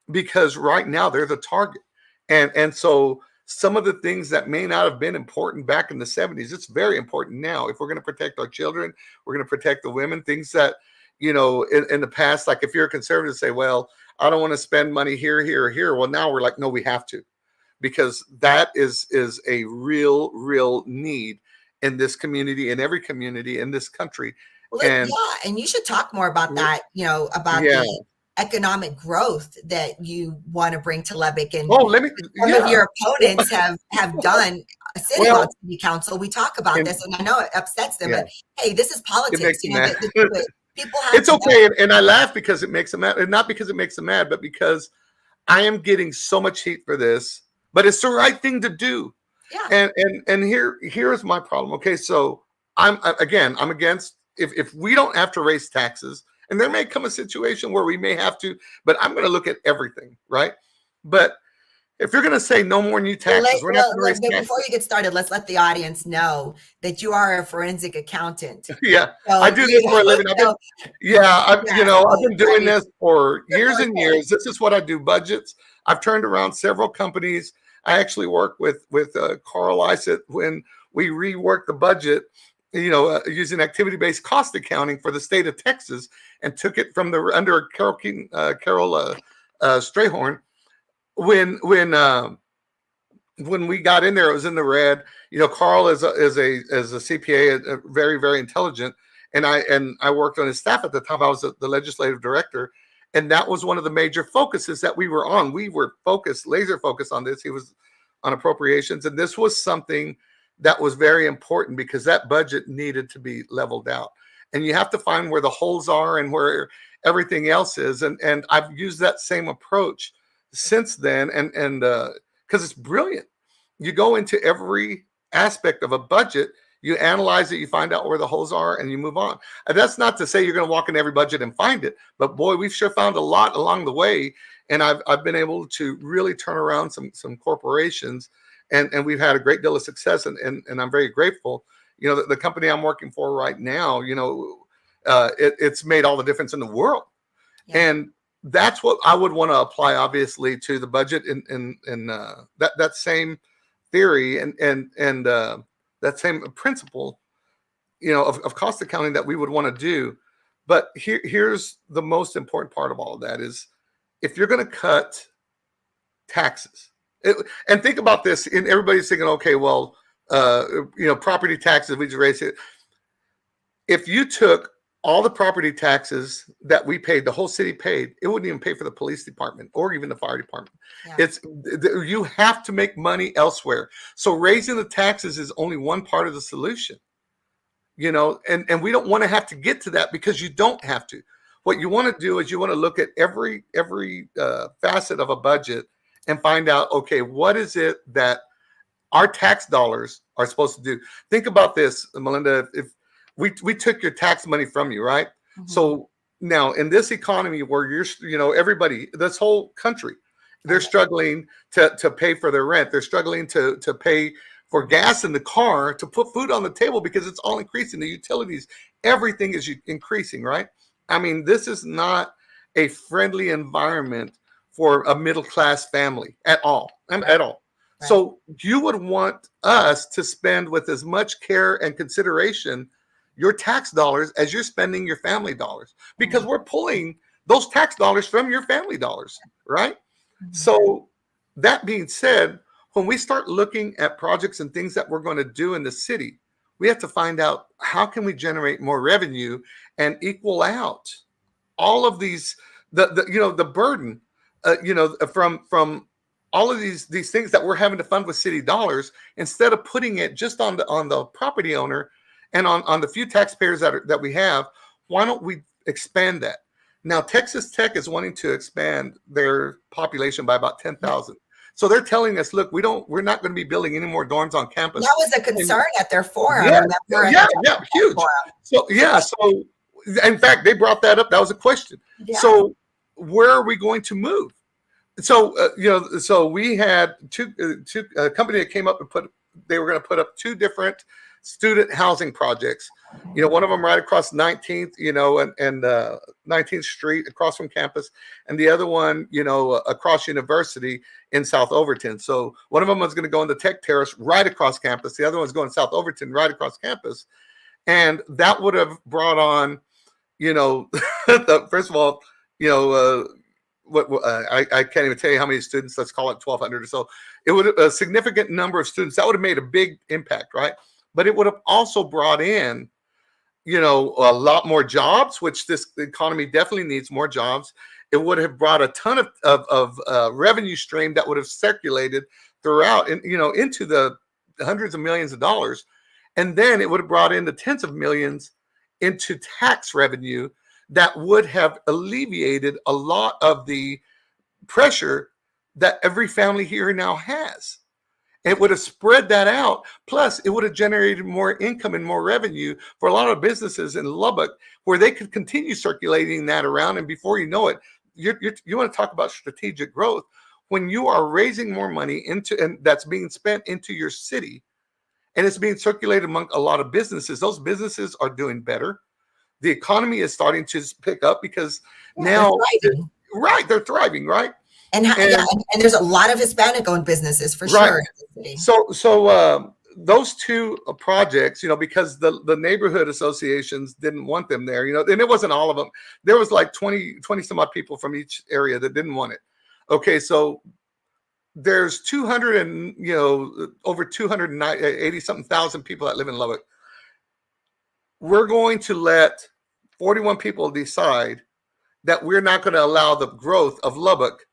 because right now they're the target. And so some of the things that may not have been important back in the 70s, it's very important now. If we're going to protect our children, we're going to protect the women, things that, you know, in the past, like if you're a conservative, say, well, I don't want to spend money here, here, or here. Well, now we're like, no, we have to, because that is a real need in this community, in every community in this country. Well, and you should talk more about that, you know, about the economic growth that you want to bring to Lubbock. And some of your opponents have done sitting on city council. We talk about this, and I know it upsets them, but hey, this is politics. You know, people have it's okay. And I laugh because it makes them mad, and not because it makes them mad, but because I am getting so much heat for this, but it's the right thing to do. Yeah. And here's my problem. Okay. So I'm against, if we don't have to raise taxes, and there may come a situation where we may have to, but I'm going to look at everything. Right. But if you're going to say no more new taxes, we're not going to raise taxes. Before you get started, let's let the audience know that you are a forensic accountant. Yeah, so I do this for a living. I've been doing this for years and years. This is what I do: budgets. I've turned around several companies. I actually work with Carl Isett when we reworked the budget, you know, using activity-based cost accounting for the state of Texas, and took it from under Carol Strayhorn. When we got in there, it was in the red. You know, Carl is a CPA, very, very intelligent, and I worked on his staff at the time. I was the legislative director, and that was one of the major focuses that we were on. We were laser focused on this. He was on appropriations, and this was something that was very important, because that budget needed to be leveled out. and you have to find where the holes are and where everything else is. And I've used that same approach since then, and because it's brilliant. You go into every aspect of a budget, you analyze it, you find out where the holes are, and you move on. And that's not to say you're going to walk in every budget and find it, but boy, we've sure found a lot along the way. And I've been able to really turn around some corporations, and we've had a great deal of success, and I'm very grateful. You know, the company I'm working for right now, you know, it's made all the difference in the world. Yeah. And that's what I would want to apply, obviously, to the budget in that same theory and that same principle, you know, of cost accounting that we would want to do. But here's the most important part of all of that is, if you're going to cut taxes, and think about this, and everybody's thinking, okay, well, you know, property taxes, we just raised it. If you took all the property taxes that we paid, the whole city paid, it wouldn't even pay for the police department or even the fire department. Yeah. You have to make money elsewhere. So raising the taxes is only one part of the solution, you know, and we don't want to have to get to that, because you don't have to. What you want to do is you want to look at every facet of a budget and find out, okay, what is it that our tax dollars are supposed to do? Think about this, Melinda. If we took your tax money from you, right? Mm-hmm. So now in this economy where you know, everybody, this whole country, they're struggling to pay for their rent. They're struggling to pay for gas in the car, to put food on the table, because it's all increasing. The utilities, everything is increasing, right? I mean, this is not a friendly environment for a middle-class family at all, at all. Right. So you would want us to spend with as much care and consideration your tax dollars as you're spending your family dollars, because we're pulling those tax dollars from your family dollars, right? Mm-hmm. So that being said, when we start looking at projects and things that we're going to do in the city, we have to find out, how can we generate more revenue and equal out all of these, you know, the burden, you know, from all of these things that we're having to fund with city dollars, instead of putting it just on the property owner and on the few taxpayers that we have. Why don't we expand that? Now, Texas Tech is wanting to expand their population by about 10,000. So they're telling us, look, we're not going to be building any more dorms on campus. That was a concern at their forum. Yeah, huge. Forum. So in fact, they brought that up. That was a question. Yeah. So where are we going to move? So you know, so we had a company that came up and they were going to put up two different student housing projects. You know, one of them right across 19th, you know, and 19th Street across from campus, and the other one, you know, across University in South Overton. So one of them was going to go in the Tech Terrace right across campus. The other one's going South Overton right across campus. And that would have brought on, you know, first of all, you know, I can't even tell you how many students. Let's call it 1,200 or so. It would have a significant number of students. That would have made a big impact, right? But it would have also brought in, you know, a lot more jobs, which this economy definitely needs more jobs. It would have brought a ton of revenue stream that would have circulated throughout, and you know, into the hundreds of millions of dollars, and then it would have brought in the tens of millions into tax revenue that would have alleviated a lot of the pressure that every family here now has. It would have spread that out. Plus, it would have generated more income and more revenue for a lot of businesses in Lubbock, where they could continue circulating that around. And before you know it, you want to talk about strategic growth. When you are raising more money and that's being spent into your city, and it's being circulated among a lot of businesses, those businesses are doing better. The economy is starting to pick up because now, they're thriving, right? And there's a lot of Hispanic-owned businesses for sure. So those two projects, you know, because the neighborhood associations didn't want them there, you know, and it wasn't all of them. There was like 20 some odd people from each area that didn't want it. Okay, so there's 200 and, you know, over 280 something thousand people that live in Lubbock. We're going to let 41 people decide that we're not going to allow the growth of Lubbock,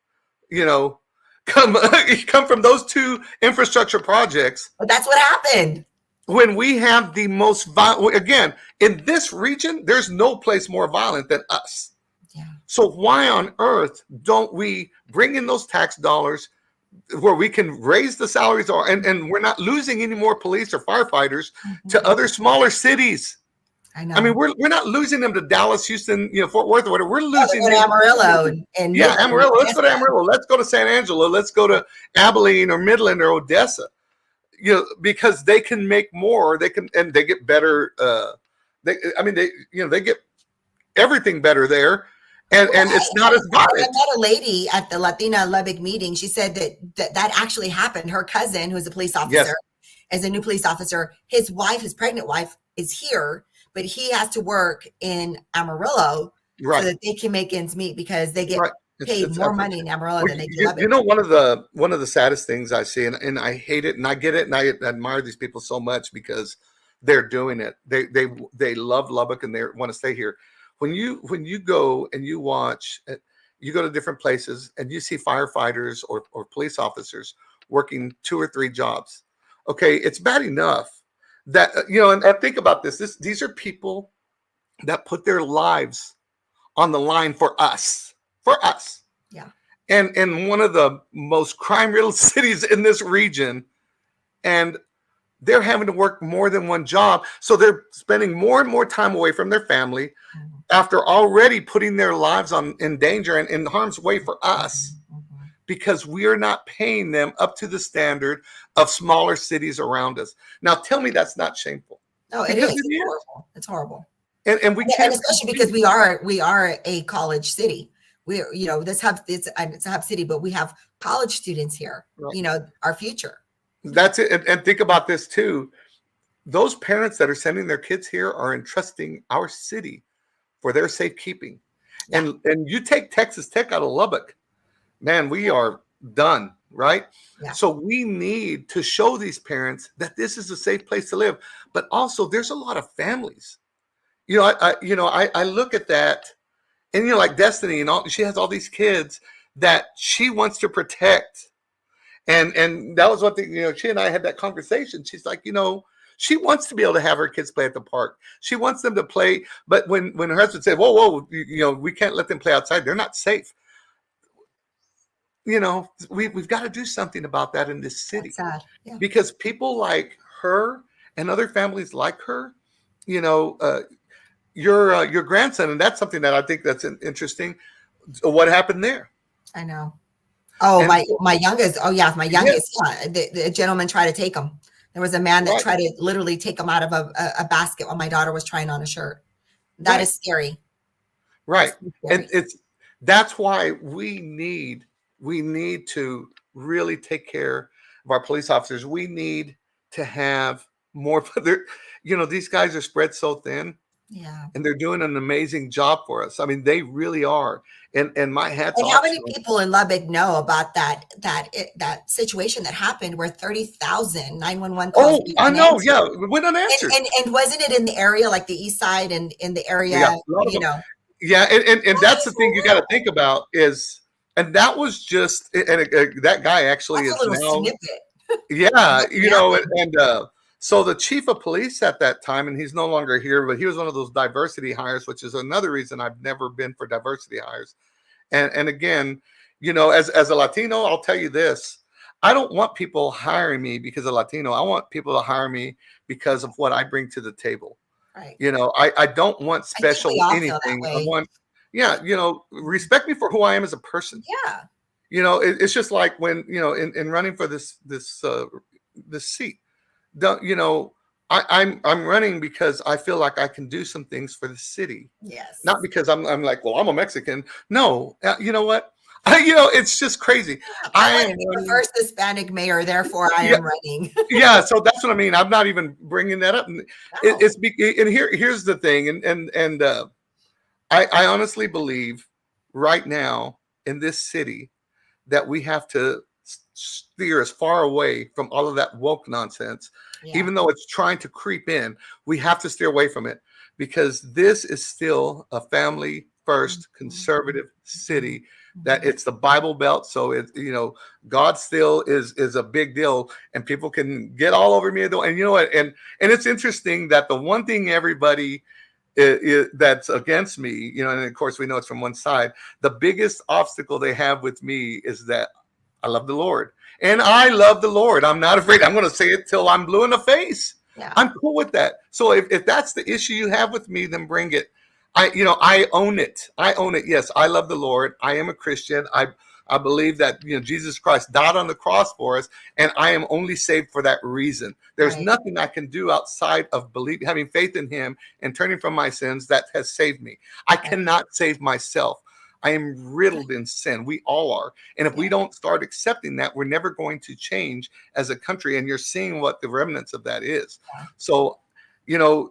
you know, come from those two infrastructure projects. But that's what happened. when we have the most violent, again, in this region, there's no place more violent than us. Yeah. So why on earth don't we bring in those tax dollars where we can raise the salaries, and we're not losing any more police or firefighters to other smaller cities? I know. I mean, we're not losing them to Dallas, Houston, Fort Worth, or whatever. We're losing them to Amarillo and Amarillo. Let's go to Amarillo. Let's go to San Angelo. Let's go to Abilene or Midland or Odessa. Because they can make more. They can, and they get better. They get everything better there, and it's not as violent. I met a lady at the Latina Lubbock meeting. She said that actually happened. Her cousin, who's a police officer, is a new police officer. His wife, his pregnant wife, is here, but he has to work in Amarillo so that they can make ends meet because they get paid more money in Amarillo than they do Lubbock. One of the saddest things I see, and I hate it, and I get it, and I admire these people so much because they're doing it. They love Lubbock and they want to stay here. When you go and you watch, you go to different places and you see firefighters or police officers working 2 or 3 jobs. Okay, it's bad enough that and think about this. These are people that put their lives on the line for us. Yeah. And one of the most crime-riddled cities in this region, and they're having to work more than one job. So they're spending more and more time away from their family after already putting their lives in danger and in harm's way for us because we are not paying them up to the standard of smaller cities around us. Now, tell me that's not shameful. No, it is. It's horrible. It's horrible. And we can't, and especially because we are a college city. We're, it's a hub city, but we have college students here, our future. That's it. And think about this too. Those parents that are sending their kids here are entrusting our city for their safekeeping. Yeah. And you take Texas Tech out of Lubbock, man, we are done, right? Yeah. So we need to show these parents that this is a safe place to live. But also there's a lot of families. I look at that. And like Destiny she has all these kids that she wants to protect. And that was one thing, she and I had that conversation. She's like, she wants to be able to have her kids play at the park. She wants them to play. But when her husband said, whoa, we can't let them play outside. They're not safe. We've got to do something about that in this city. That's sad. Yeah. Because people like her and other families like her, your grandson, and that's something that I think that's interesting. What happened there? I know. Oh, my youngest. Oh, yeah, my youngest. Yes. The gentleman tried to take him. There was a man that tried to literally take him out of a basket while my daughter was trying on a shirt. That is scary. Right, scary. And that's why we need to really take care of our police officers. We need to have more. These guys are spread so thin. Yeah. And they're doing an amazing job for us. I mean, they really are. And my hat's off. And how many people in Lubbock know about that situation that happened where 30,000 911 calls? Oh, I know. Yeah. Went unanswered. And wasn't it in the area, like the east side and in the area, Yeah. And that's the thing you got to think about is, and that was just, and that guy actually is now. Yeah. So the chief of police at that time, and he's no longer here, but he was one of those diversity hires, which is another reason I've never been for diversity hires. And again, as a Latino, I'll tell you this, I don't want people hiring me because of Latino. I want people to hire me because of what I bring to the table. Right. I don't want special anything. I want, respect me for who I am as a person. Yeah. It's just like when, in running for this seat. I'm running because I feel like I can do some things for the city. Yes. Not because I'm like, well, I'm a Mexican. No, you know what? It's just crazy. I am the first Hispanic mayor, therefore I am running. Yeah, so that's what I mean. I'm not even bringing that up. No. Here's the thing, and I honestly believe right now in this city that we have to steer as far away from all of that woke nonsense, even though it's trying to creep in. We have to steer away from it because this is still a family first conservative city that it's the Bible Belt. So it, God still is a big deal, and people can get all over me. And you know what? And it's interesting that the one thing everybody that's against me, and of course we know it's from one side. The biggest obstacle they have with me is that I love the Lord, and I love the Lord. I'm not afraid. I'm going to say it till I'm blue in the face. Yeah. I'm cool with that. So if that's the issue you have with me, then bring it. I own it. I own it. Yes, I love the Lord. I am a Christian. I believe that Jesus Christ died on the cross for us, and I am only saved for that reason. There's nothing I can do outside of having faith in Him and turning from my sins that has saved me. I cannot save myself. I am riddled in sin. We all are. And if we don't start accepting that, we're never going to change as a country. And you're seeing what the remnants of that is. So,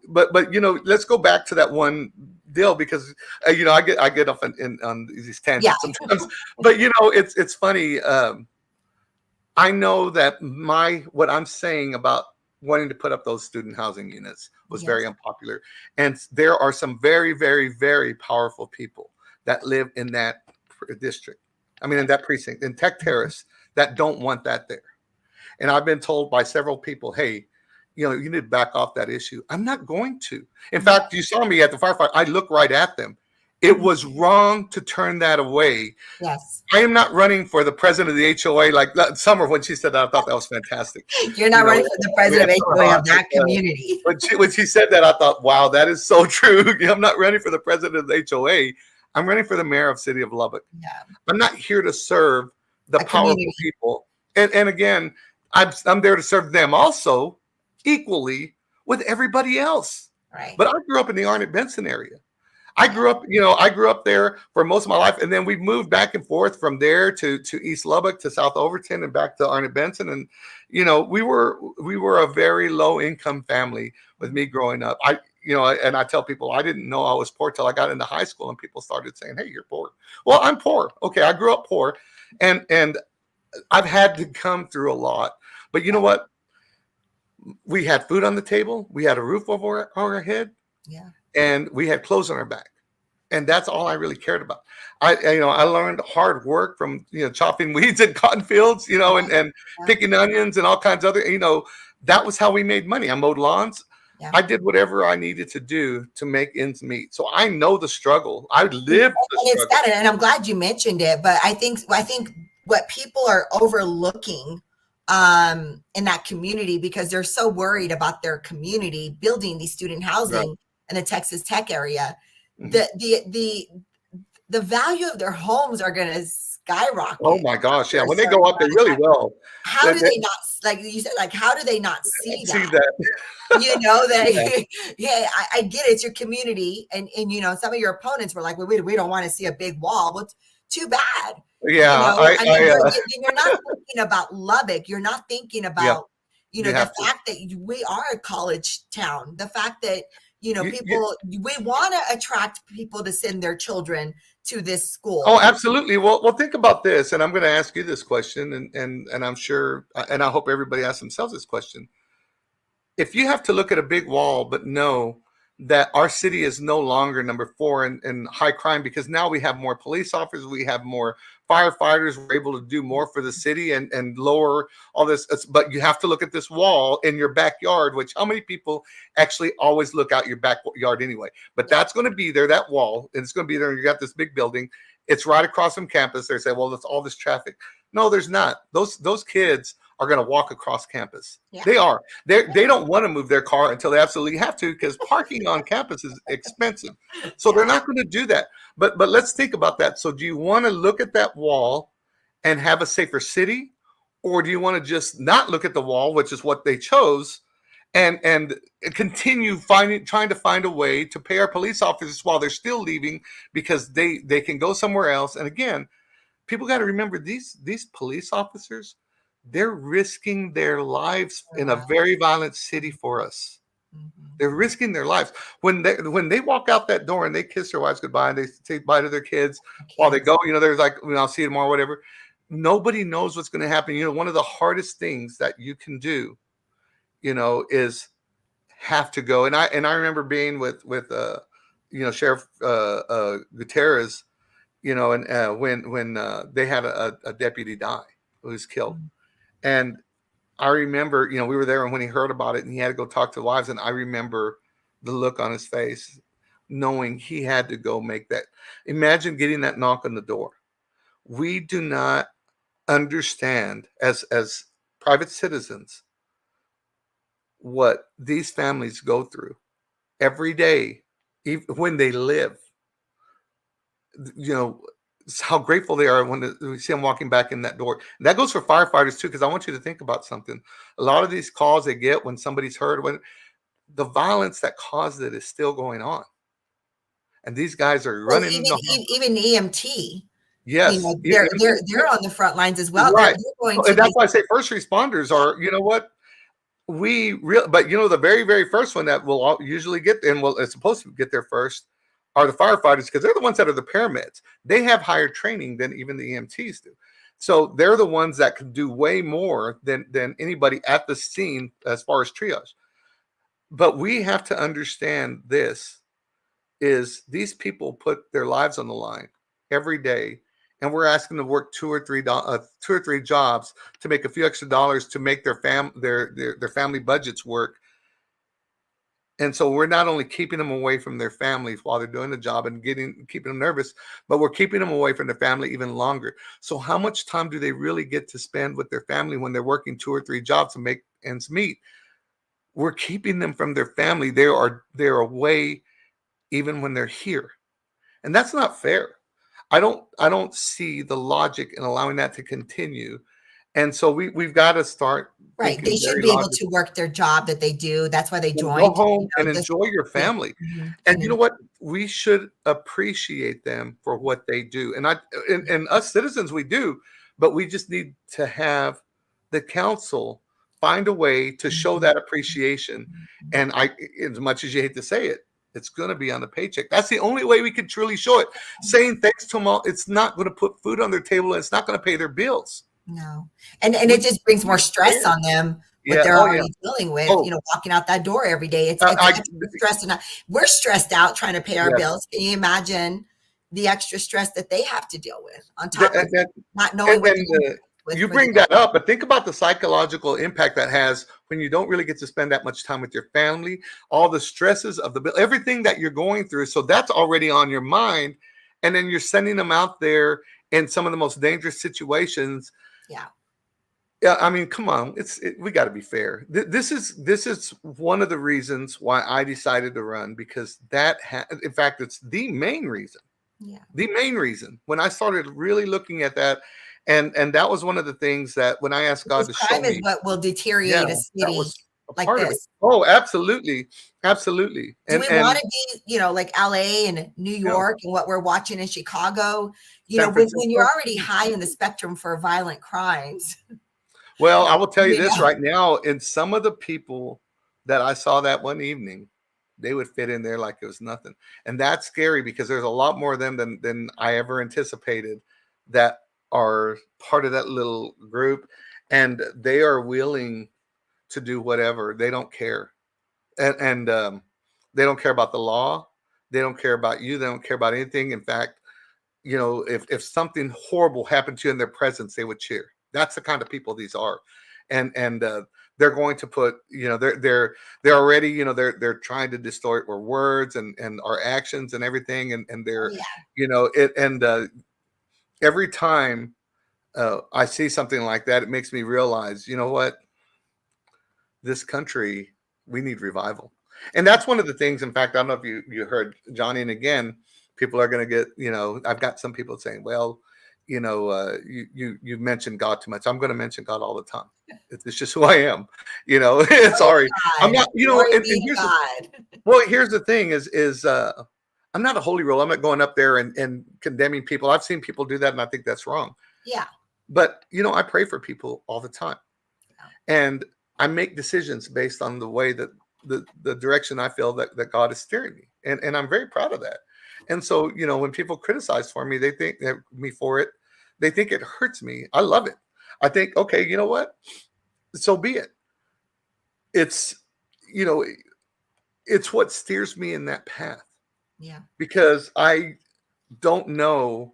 but let's go back to that one deal, because I get off on these tangents sometimes. But it's funny. I know that what I'm saying about wanting to put up those student housing units was very unpopular, and there are some very, very, very powerful people that live in that district. I mean, in that precinct, in Tech Terrace, that don't want that there. And I've been told by several people, hey, you need to back off that issue. I'm not going to. In fact, you saw me at the firefight. I looked right at them. It was wrong to turn that away. Yes. I am not running for the president of the HOA. Like Summer, when she said that, I thought that was fantastic. You're not running for the president of HOA of that community. When she said that, I thought, wow, that is so true. I'm not running for the president of the HOA. I'm running for the mayor of City of Lubbock. Yeah. I'm not here to serve the powerful people. And again, I'm there to serve them also equally with everybody else. Right. But I grew up in the Arnett Benson area. I grew up there for most of my life, and then we moved back and forth from there to East Lubbock, to South Overton, and back to Arnett Benson. And we were a very low income family with me growing up. And I tell people I didn't know I was poor till I got into high school, and people started saying, "Hey, you're poor." Well, I'm poor. Okay, I grew up poor, and I've had to come through a lot. But you know what? We had food on the table. We had a roof over our head. Yeah. And we had clothes on our back. And that's all I really cared about. I learned hard work from, chopping weeds in cotton fields, and picking onions and all kinds of other, that was how we made money. I mowed lawns. Yeah. I did whatever I needed to do to make ends meet. So I know the struggle. I lived the struggle. And I'm glad you mentioned it. But I think what people are overlooking in that community, because they're so worried about their community building these student housing in the Texas Tech area, the value of their homes are going to skyrocket. Oh my gosh. Yeah. When they go up, they really will. How do they not, like you said, how do they not see that? I get it. It's your community. And some of your opponents were like, well, we don't want to see a big wall. Well, too bad. Yeah. You're not thinking about Lubbock. You're not thinking about, the fact that we are a college town, the fact that, we want to attract people to send their children to this school. Oh, absolutely. Well, think about this, and I'm going to ask you this question, and I'm sure, and I hope everybody asks themselves this question. If you have to look at a big wall, but know that our city is no longer number 4 in high crime, because now we have more police officers, we have more firefighters, we're able to do more for the city and lower all this. But you have to look at this wall in your backyard, which how many people actually always look out your backyard anyway? But that's going to be there, that wall, and it's going to be there. And you got this big building. It's right across from campus. They say, well, that's all this traffic. No, there's not. Those kids are going to walk across campus. Yeah. They are. They don't want to move their car until they absolutely have to, because parking on campus is expensive. So they're not going to do that. But let's think about that. So do you want to look at that wall and have a safer city, or do you want to just not look at the wall, which is what they chose, and continue trying to find a way to pay our police officers while they're still leaving because they can go somewhere else? And again, people got to remember these police officers, they're risking their lives in a very violent city for us. Mm-hmm. They're risking their lives. When they walk out that door and they kiss their wives goodbye and they say bye to their kids while they go, there's like, I'll see you tomorrow, whatever. Nobody knows what's going to happen. One of the hardest things that you can do, is have to go. And I remember being with Sheriff Gutierrez, you know, and when they had a deputy die who was killed, and I remember, you know, we were there, and when he heard about it, and he had to go talk to the wives, and I remember the look on his face, knowing he had to go make that. Imagine getting that knock on the door. We do not understand as private citizens what these families go through every day, even when they live. You know, how grateful they are when we see them walking back in that door. And that goes for firefighters too, because I want you to think about something. A lot of these calls they get when somebody's hurt, when the violence that caused it is still going on, and these guys are Well, running. even EMT, you Yes, know, they're on the front lines as well. right. They're going And to that's be, why I say first responders are. You know what? But you know, the very first one that will usually get, and well, it's supposed to get there first, are the firefighters, because they're the ones that are the paramedics. They have higher training than even the EMTs do. So they're the ones that can do way more than anybody at the scene as far as triage. But we have to understand this is these people put their lives on the line every day, and we're asking them to work two or three jobs to make a few extra dollars to make their family budgets work. And so we're not only keeping them away from their families while they're doing the job and keeping them nervous, but we're keeping them away from their family even longer. So how much time do they really get to spend with their family when they're working two or three jobs to make ends meet? We're keeping them from their family. They're away even when they're here. And that's not fair. I don't see the logic in allowing that to continue. And so we've got to start right. thinking They should very be able to logically. work their job that they do. That's why they And go joined, you home and know, this, enjoy your yeah. family. Mhm. And you know what? We should appreciate them for what they do. And us citizens, we do, but we just need to have the council find a way to show that appreciation. And as much as you hate to say it, it's going to be on the paycheck. That's the only way we can truly show it. Saying thanks to them all, it's not going to put food on their table, and it's not going to pay their bills. No. And it just brings more stress on them, what Yeah. they're Oh, yeah. already dealing with, Oh, you know, walking out that door every day. It's I, extra stress, and we're stressed out trying to pay our yes. bills. Can you imagine the extra stress that they have to deal with on The- top of not knowing and, what and to do with you for the bring that up, but think about the psychological impact that has when you don't really get to spend that much time with your family, all the stresses of the bill, everything that you're going through. So that's already on your mind. And then you're sending them out there in some of the most dangerous situations. Yeah. Yeah, I mean, come on, we got to be fair. This is one of the reasons why I decided to run, because in fact, it's the main reason. Yeah. The main reason when I started really looking at that, and that was one of the things that when I asked God Because to show crime is me, what will yeah, deteriorate a that city was a like part of it. this. Oh, absolutely, absolutely. Do And we want to be, you know, like LA and New you know, York and what we're watching in Chicago? You know, San when you're Francisco. already high in the spectrum for violent crimes, Well, I will tell you you this know, right now, in some of the people that I saw that one evening, they would fit in there like it was nothing. And that's scary, because there's a lot more of them than I ever anticipated that are part of that little group. And they are willing to do whatever. They don't care. And they don't care about the law. They don't care about you. They don't care about anything. In fact, you know, if something horrible happened to you in their presence, they would cheer. That's the kind of people these are. And they're going to put, you know, they're already, you know, they're trying to distort our words and our actions and everything. And oh they're, yeah, you know, every time I see something like that, it makes me realize, you know what, this country, we need revival. And that's one of the things. In fact, I don't know if you heard Johnny, and again, people are going to get, you know, I've got some people saying, well, you know, you mentioned God too much. I'm going to mention God all the time. It's just who I am, you know. glory Sorry, to I'm God, not, you know. glory And be to God. here's the thing is I'm not a holy roll. I'm not going up there and condemning people. I've seen people do that, and I think that's wrong. Yeah, But you know, I pray for people all the time, and I make decisions based on the way that the direction I feel that God is steering me. And I'm very proud of that. And so, you know, when people criticize for me, they think that me for it, they think it hurts me. I love it. I think, okay, you know what? So be it. It's, you know, it's what steers me in that path, yeah, because I don't know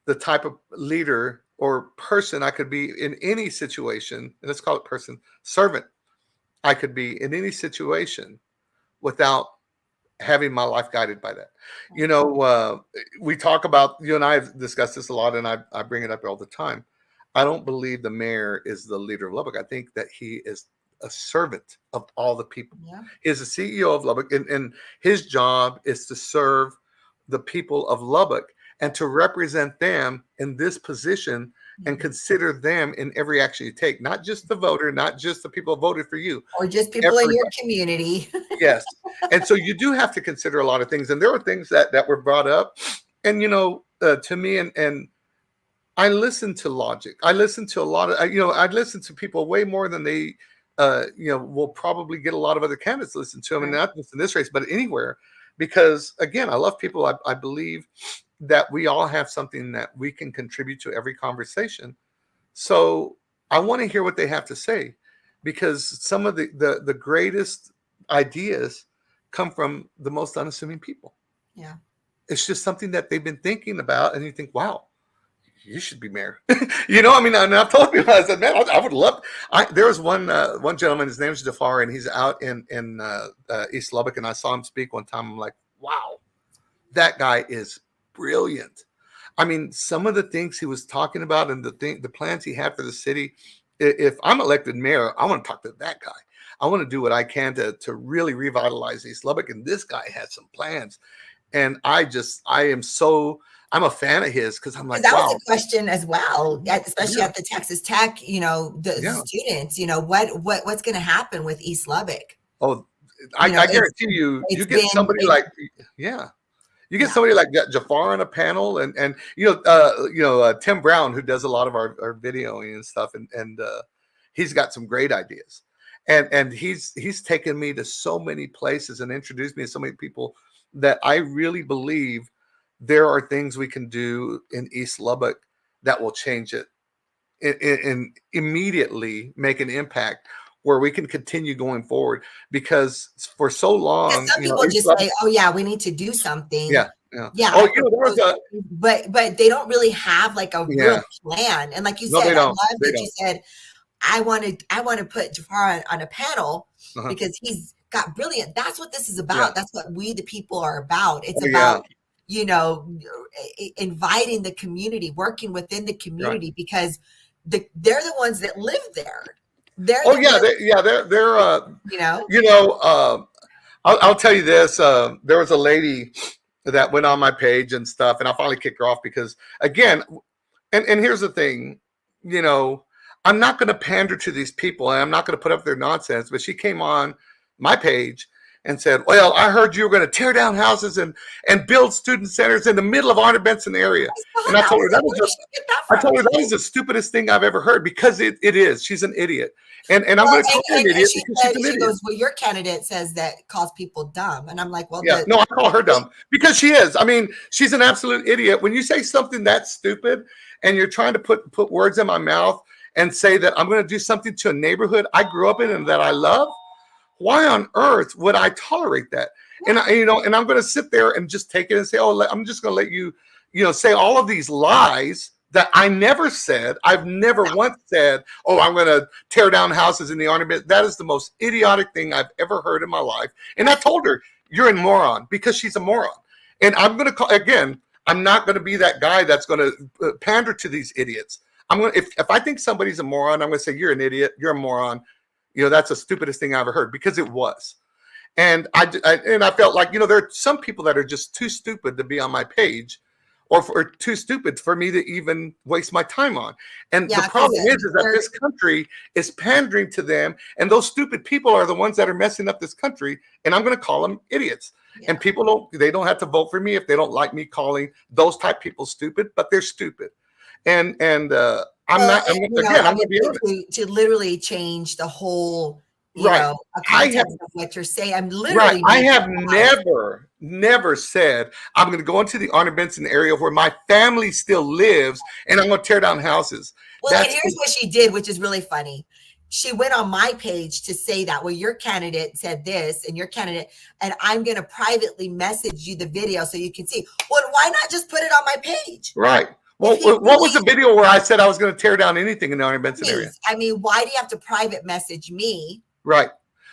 the type of leader or person I could be in any situation, and let's call it person, servant I could be in any situation without having my life guided by that. You know, we talk about, you and I have discussed this a lot, and I bring it up all the time. I don't believe the mayor is the leader of Lubbock. I think that he is a servant of all the people. Yeah. He is the CEO of Lubbock, and his job is to serve the people of Lubbock and to represent them in this position and consider them in every action you take, not just the voter, not just the people who voted for you, or just people in your community. Yes. And so you do have to consider a lot of things. And there were things that were brought up. And, you know, to me, and I listen to logic. I listen to a lot of, you know, I listen to people way more than they, you know, will probably get a lot of other candidates to listen to them, and not just in this race, but anywhere. Because, again, I love people. I believe that we all have something that we can contribute to every conversation. So I want to hear what they have to say, because some of the greatest ideas come from the most unassuming people. Yeah. It's just something that they've been thinking about, and you think, wow, you should be mayor. You know, I mean, and I've told people, I said, man, I would love. There was one gentleman, his name's Jafar, and he's out in East Lubbock, and I saw him speak one time. I'm like, wow, that guy is brilliant. I mean, some of the things he was talking about and the plans he had for the city. If I'm elected mayor, I want to talk to that guy. I want to do what I can to really revitalize East Lubbock. And this guy has some plans. And I'm a fan of his, because I'm like, that wow. was a question as well, especially at the Texas Tech, you know, the students, you know, what's going to happen with East Lubbock? Oh, I guarantee you get somebody like, you get somebody like Jafar on a panel, and Tim Brown, who does a lot of our videoing and stuff, and he's got some great ideas, and he's taken me to so many places and introduced me to so many people that I really believe there are things we can do in East Lubbock that will change it and immediately make an impact, where we can continue going forward. Because for so long, some people just say, "Oh yeah, we need to do something." Yeah. Oh, there was but they don't really have like a real plan. And like you said, I love that you said, I want to put Jafar on a panel because he's got brilliant. That's what this is about. That's what we, the people, are about. It's about, you know, inviting the community, working within the community, because they're the ones that live there. They're I'll tell you this. There was a lady that went on my page and stuff, and I finally kicked her off because, again, and here's the thing, you know, I'm not going to pander to these people, and I'm not going to put up their nonsense. But she came on my page and said, well, I heard you were going to tear down houses and build student centers in the middle of Arthur Benson area. And I told her that is the stupidest thing I've ever heard, because it is. She's an idiot. And I'm going to call her an idiot because she's an idiot. Goes, well, your candidate says that calls people dumb. And I'm like, well, no, I call her dumb because she is. I mean, she's an absolute idiot. When you say something that stupid and you're trying to put words in my mouth and say that I'm going to do something to a neighborhood I grew up in and that I love, why on earth would I tolerate that? And and I'm going to sit there and just take it and say, oh, I'm just going to let you, say all of these lies that I never said. I've never once said, oh, I'm going to tear down houses in the Army. That is the most idiotic thing I've ever heard in my life. And I told her, you're a moron, because she's a moron. And I'm going to call again. I'm not going to be that guy that's going to pander to these idiots. If I think somebody's a moron, I'm going to say, you're an idiot. You're a moron. That's the stupidest thing I ever heard, because it was. And I felt like, there are some people that are just too stupid to be on my page, or too stupid for me to even waste my time on. And the problem is that this country is pandering to them, and those stupid people are the ones that are messing up this country, and I'm going to call them idiots. And people don't have to vote for me if they don't like me calling those type people stupid, but they're stupid. And I'm going to be honest. To literally change the whole, context of what you're saying. I'm literally I have never said I'm going to go into the Arthur Benson area where my family still lives and I'm going to tear down houses. Well, and here's what she did, which is really funny. She went on my page to say that, well, your candidate said this and your candidate, and I'm going to privately message you the video so you can see. Well, why not just put it on my page? Right. Well, what was the video where I said I was going to tear down anything in the Arnie Benson area? I mean, why do you have to private message me? Right.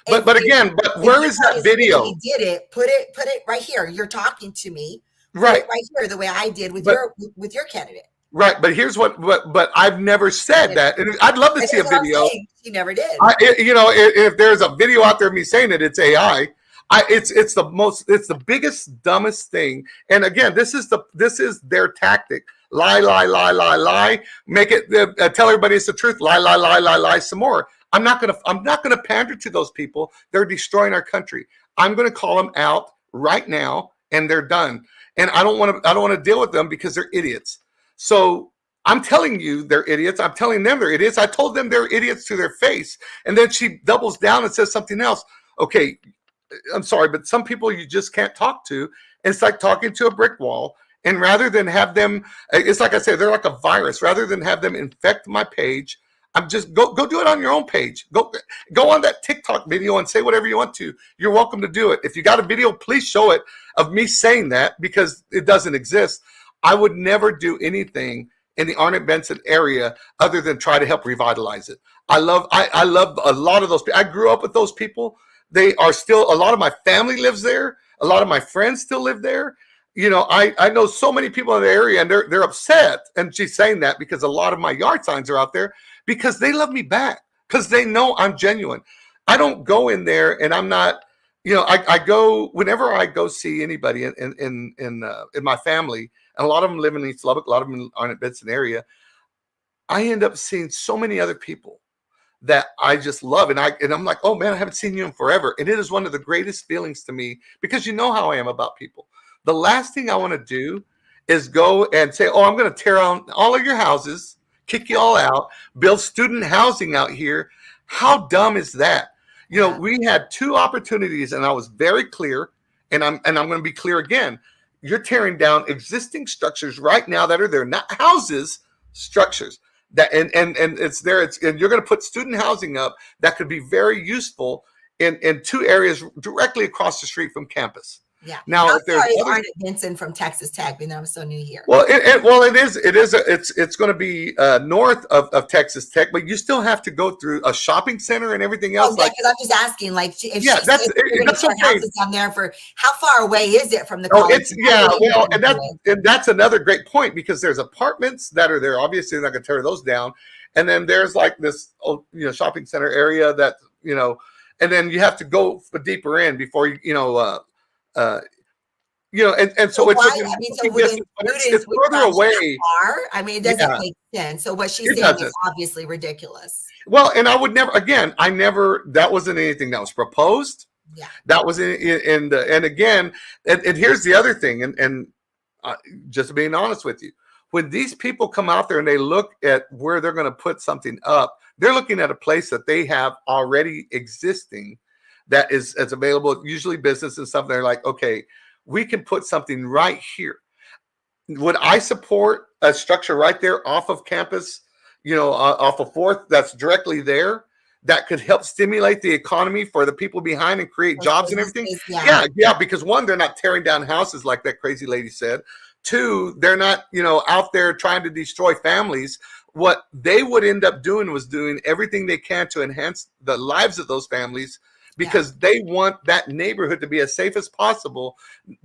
But again, where is that video? He did it. Put it right here. You're talking to me. Right. Right here, the way I did with your candidate. Right. But here's but I've never said that. And I'd love to see a video. You never did. If there's a video out there of me saying it, it's AI. It's the biggest, dumbest thing. And again, this is their tactic. Lie. Make it tell everybody it's the truth. Lie some more. I'm not gonna pander to those people. They're destroying our country. I'm gonna call them out right now, and they're done. And I don't want to deal with them because they're idiots. So I'm telling you they're idiots. I'm telling them they're idiots. I told them they're idiots to their face. And then she doubles down and says something else. Okay, I'm sorry, but some people you just can't talk to. It's like talking to a brick wall. And rather than have them, it's like I said, they're like a virus. Rather than have them infect my page, I'm just go do it on your own page. Go on that TikTok video and say whatever you want to. You're welcome to do it. If you got a video, please show it of me saying that, because it doesn't exist. I would never do anything in the Arnett Benson area other than try to help revitalize it. I love a lot of those people. I grew up with those people. They are still, a lot of my family lives there. A lot of my friends still live there. I know so many people in the area, and they're upset. And she's saying that because a lot of my yard signs are out there because they love me back, because they know I'm genuine. I don't go in there and I'm not, I go whenever I go see anybody in my family, and a lot of them live in East Lubbock, a lot of them are in the Benson area. I end up seeing so many other people that I just love. And I'm like, oh man, I haven't seen you in forever. And it is one of the greatest feelings to me, because you know how I am about people. The last thing I want to do is go and say, oh, I'm going to tear down all of your houses, kick you all out, build student housing out here. How dumb is that? We had two opportunities, and I was very clear, and I'm going to be clear again. You're tearing down existing structures right now that are there, not houses, structures. That and it's there. And you're going to put student housing up that could be very useful in two areas directly across the street from campus. Yeah. Now, if there's Arnett Benson from Texas Tech, being that I'm so new here. Well, it's going to be north of Texas Tech, but you still have to go through a shopping center and everything else. Because I'm just asking, if that's okay. Houses down there, for how far away is it from the college? And that's another great point, because there's apartments that are there. Obviously, they're not going to tear those down, and then there's like this shopping center area that and then you have to go deeper in before and so it's further away. I mean, it doesn't make sense. So what she's saying is obviously ridiculous. Well, and I would never, that wasn't anything that was proposed. Yeah. That was and here's the other thing, and just being honest with you, when these people come out there and they look at where they're going to put something up, they're looking at a place that they have already existing that is available, usually business and stuff. They're like, okay, we can put something right here. Would I support a structure right there off of campus, off of 4th, that's directly there, that could help stimulate the economy for the people behind and create jobs and everything? Yeah, because one, they're not tearing down houses like that crazy lady said. Two, they're not, out there trying to destroy families. What they would end up doing was doing everything they can to enhance the lives of those families, because they want that neighborhood to be as safe as possible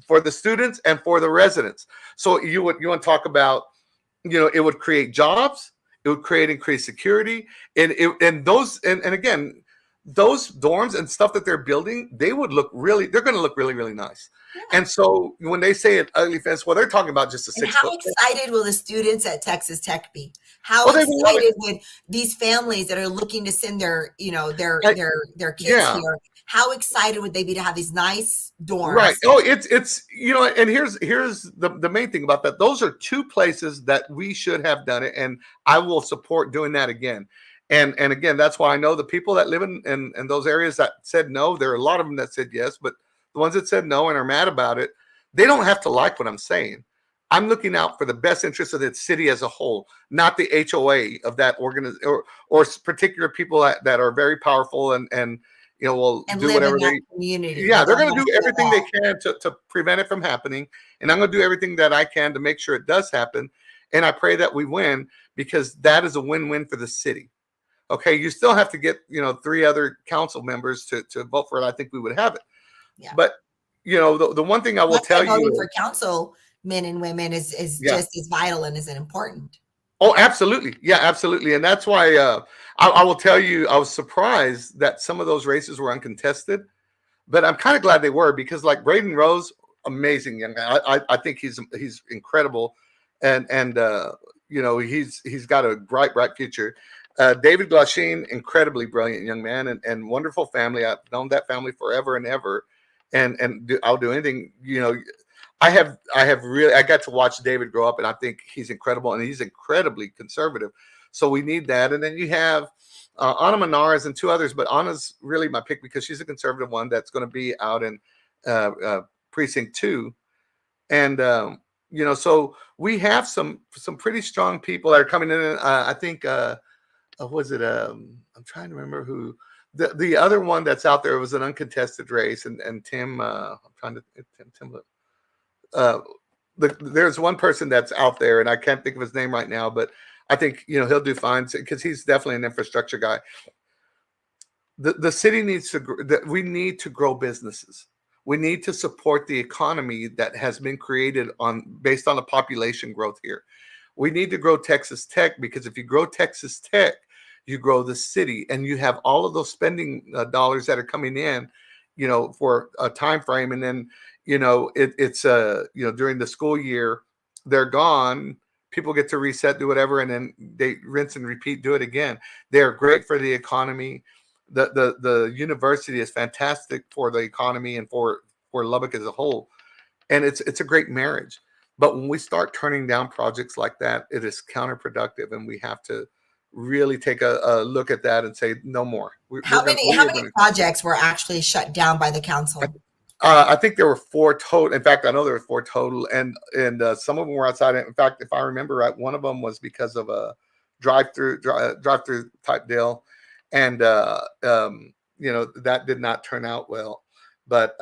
for the students and for the residents. So you want to talk about, it would create jobs, it would create increased security, and again, those dorms and stuff that they're building, they're going to look really, really nice. Yeah. And so when they say an ugly fence, well, they're talking about just a 6 foot. How excited will the students at Texas Tech be? How excited would these families that are looking to send their kids here? How excited would they be to have these nice dorms? Right. Oh, it's and here's the main thing about that. Those are two places that we should have done it, and I will support doing that again. And again, that's why I know the people that live in those areas that said no. There are a lot of them that said yes, but the ones that said no and are mad about it, they don't have to like what I'm saying. I'm looking out for the best interest of the city as a whole, not the HOA of that organization or particular people that are very powerful and will do whatever they community. Yeah, they're going to do everything they can to prevent it from happening, and I'm going to do everything that I can to make sure it does happen. and I pray that we win, because that is a win-win for the city. Okay, you still have to get 3 other council members to vote for it. I think we would have it. Yeah. But the one thing I will That's why tell you voting is, for council men and women is yeah. just as vital and as important. Oh, absolutely. Yeah, absolutely. And that's why I will tell you, I was surprised that some of those races were uncontested, but I'm kind of glad they were, because like Braden Rose, amazing young man. I think he's incredible, and he's got a bright future. David Glasheen, incredibly brilliant young man, and wonderful family. I've known that family forever and ever, and I'll do anything. I got to watch David grow up, and I think he's incredible, and he's incredibly conservative. So we need that. And then you have Anna Manaras and 2 others, but Anna's really my pick because she's a conservative one that's going to be out in precinct 2. And so we have some pretty strong people that are coming in. I think was it I'm trying to remember who the other one that's out there was an uncontested race, and Tim I'm trying to Tim there's one person that's out there, and I can't think of his name right now, but I think he'll do fine because he's definitely an infrastructure guy. The city needs to we need to grow businesses. We need to support the economy that has been created based on the population growth here. We need to grow Texas Tech, because if you grow Texas Tech, you grow the city, and you have all of those spending dollars that are coming in, for a time frame, and then it's during the school year they're gone. People get to reset, do whatever, and then they rinse and repeat, do it again. They're great for the economy. The university is fantastic for the economy and for Lubbock as a whole, and it's a great marriage. But when we start turning down projects like that, it is counterproductive, and we have to really take a look at that and say no more. How many projects were actually shut down by the council? I think there were 4 total. In fact, I know there were 4 total, and some of them were outside. In fact, if I remember right, one of them was because of a drive-through type deal, and that did not turn out well. But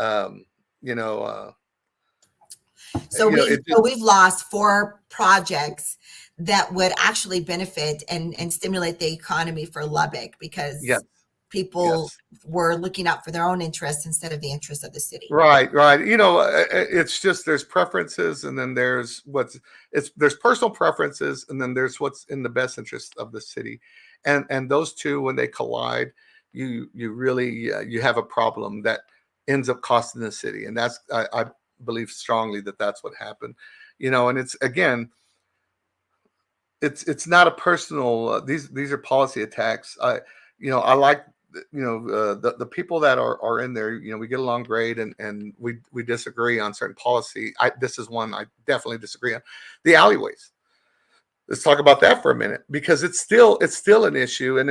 so we've lost 4 projects that would actually benefit and stimulate the economy for Lubbock, because people were looking out for their own interests instead of the interests of the city. Right. It's just there's preferences, and then there's there's personal preferences, and then there's what's in the best interest of the city, and those two, when they collide, you really you have a problem that ends up costing the city, and that's I believe strongly that that's what happened, and it's again. It's not a personal. These are policy attacks. I like the people that are in there. We get along great, and we disagree on certain policy. This is one I definitely disagree on. The alleyways. Let's talk about that for a minute, because it's still an issue, and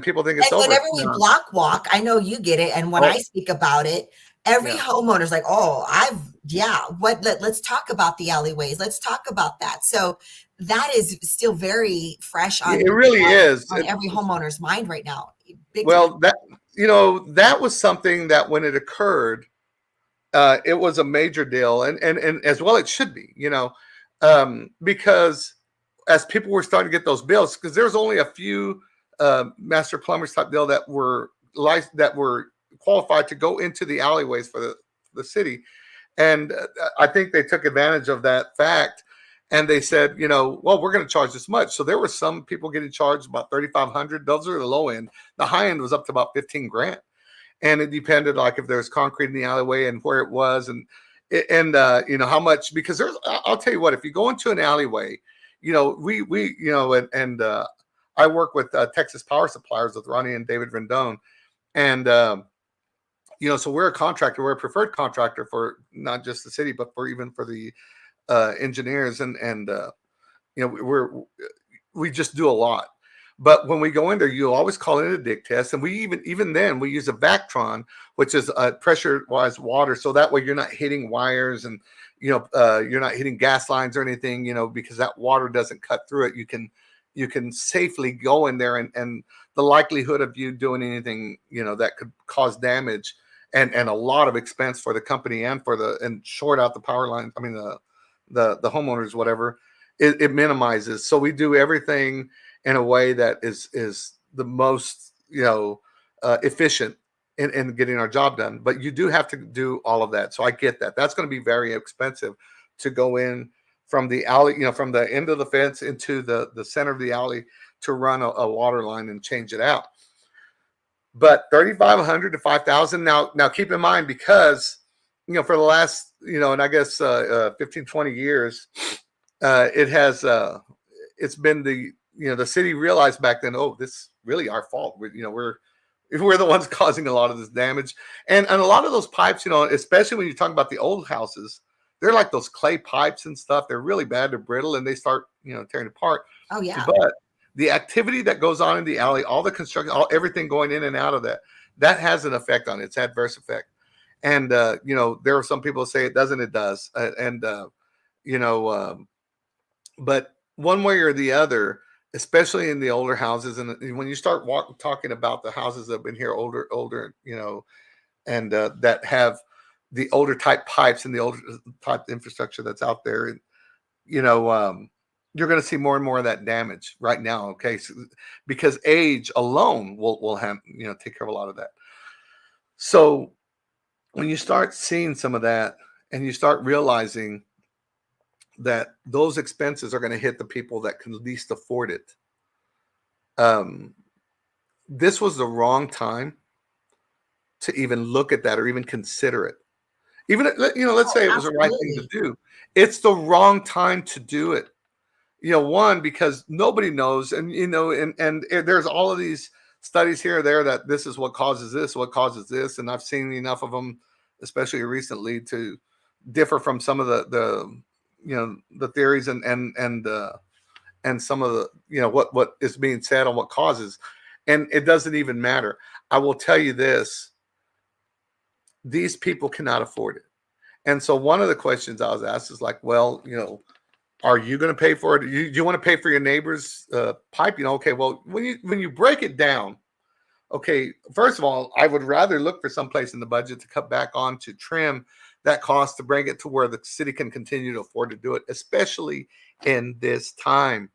people think it's over. Whenever we block walk, I know you get it, and when I speak about it, every homeowner's like, "Oh, let's talk about the alleyways. Let's talk about that." So that is still very fresh on. It really is on every homeowner's mind right now. That was something that when it occurred, it was a major deal, and as well it should be, because as people were starting to get those bills, because there's only a few master plumbers type deal that were qualified to go into the alleyways for the city, and I think they took advantage of that fact. And they said, well, we're going to charge this much. So there were some people getting charged about $3,500. Those are the low end. The high end was up to about $15,000, and it depended, like if there's concrete in the alleyway and where it was, and how much. Because I'll tell you what, if you go into an alleyway, I work with Texas Power Suppliers with Ronnie and David Rendon, and so we're a contractor. We're a preferred contractor for not just the city, but for the engineers, and we just do a lot. But when we go in there, you always call in a dig test, and we even then we use a Vactron, which is pressure-wise water, so that way you're not hitting wires, and you're not hitting gas lines or anything, because that water doesn't cut through it. You can safely go in there, and the likelihood of you doing anything that could cause damage and a lot of expense for the company and short out the power lines. I mean the homeowners, whatever, it minimizes. So we do everything in a way that is the most, efficient in getting our job done. But you do have to do all of that. So I get that. That's going to be very expensive to go in from the alley, from the end of the fence into the center of the alley to run a water line and change it out. But 3,500 to 5,000. Now keep in mind, because for the last and I guess 15, 20 years, it's been the city realized back then, oh, this is really our fault. We're the ones causing a lot of this damage, and a lot of those pipes, especially when you're talking about the old houses, they're like those clay pipes and stuff. They're really bad. They're brittle, and they start tearing apart. Oh yeah. But the activity that goes on in the alley, all the construction, everything going in and out of that has an effect on it. It's adverse effect. And, there are some people who say it doesn't, it does. But one way or the other, especially in the older houses, and when you start talking about the houses that have been here older, and that have the older type pipes and the older type infrastructure that's out there, and, you're going to see more and more of that damage right now. Okay. So, because age alone will have, take care of a lot of that. So when you start seeing some of that and you start realizing that those expenses are going to hit the people that can least afford it, this was the wrong time to even look at that or even consider it. Even, let's say it was the right thing to do. It's the wrong time to do it. One, because nobody knows, and and there's all of these studies here or there that this is what causes this, and I've seen enough of them, especially recently, to differ from some of the theories and some of the what is being said on what causes, and it doesn't even matter. I will tell you this: these people cannot afford it, and so one of the questions I was asked is like, well, are you going to pay for it? You want to pay for your neighbor's pipe? Okay, well, when you break it down, okay, first of all, I would rather look for some place in the budget to cut back on to trim that cost to bring it to where the city can continue to afford to do it, especially in this time.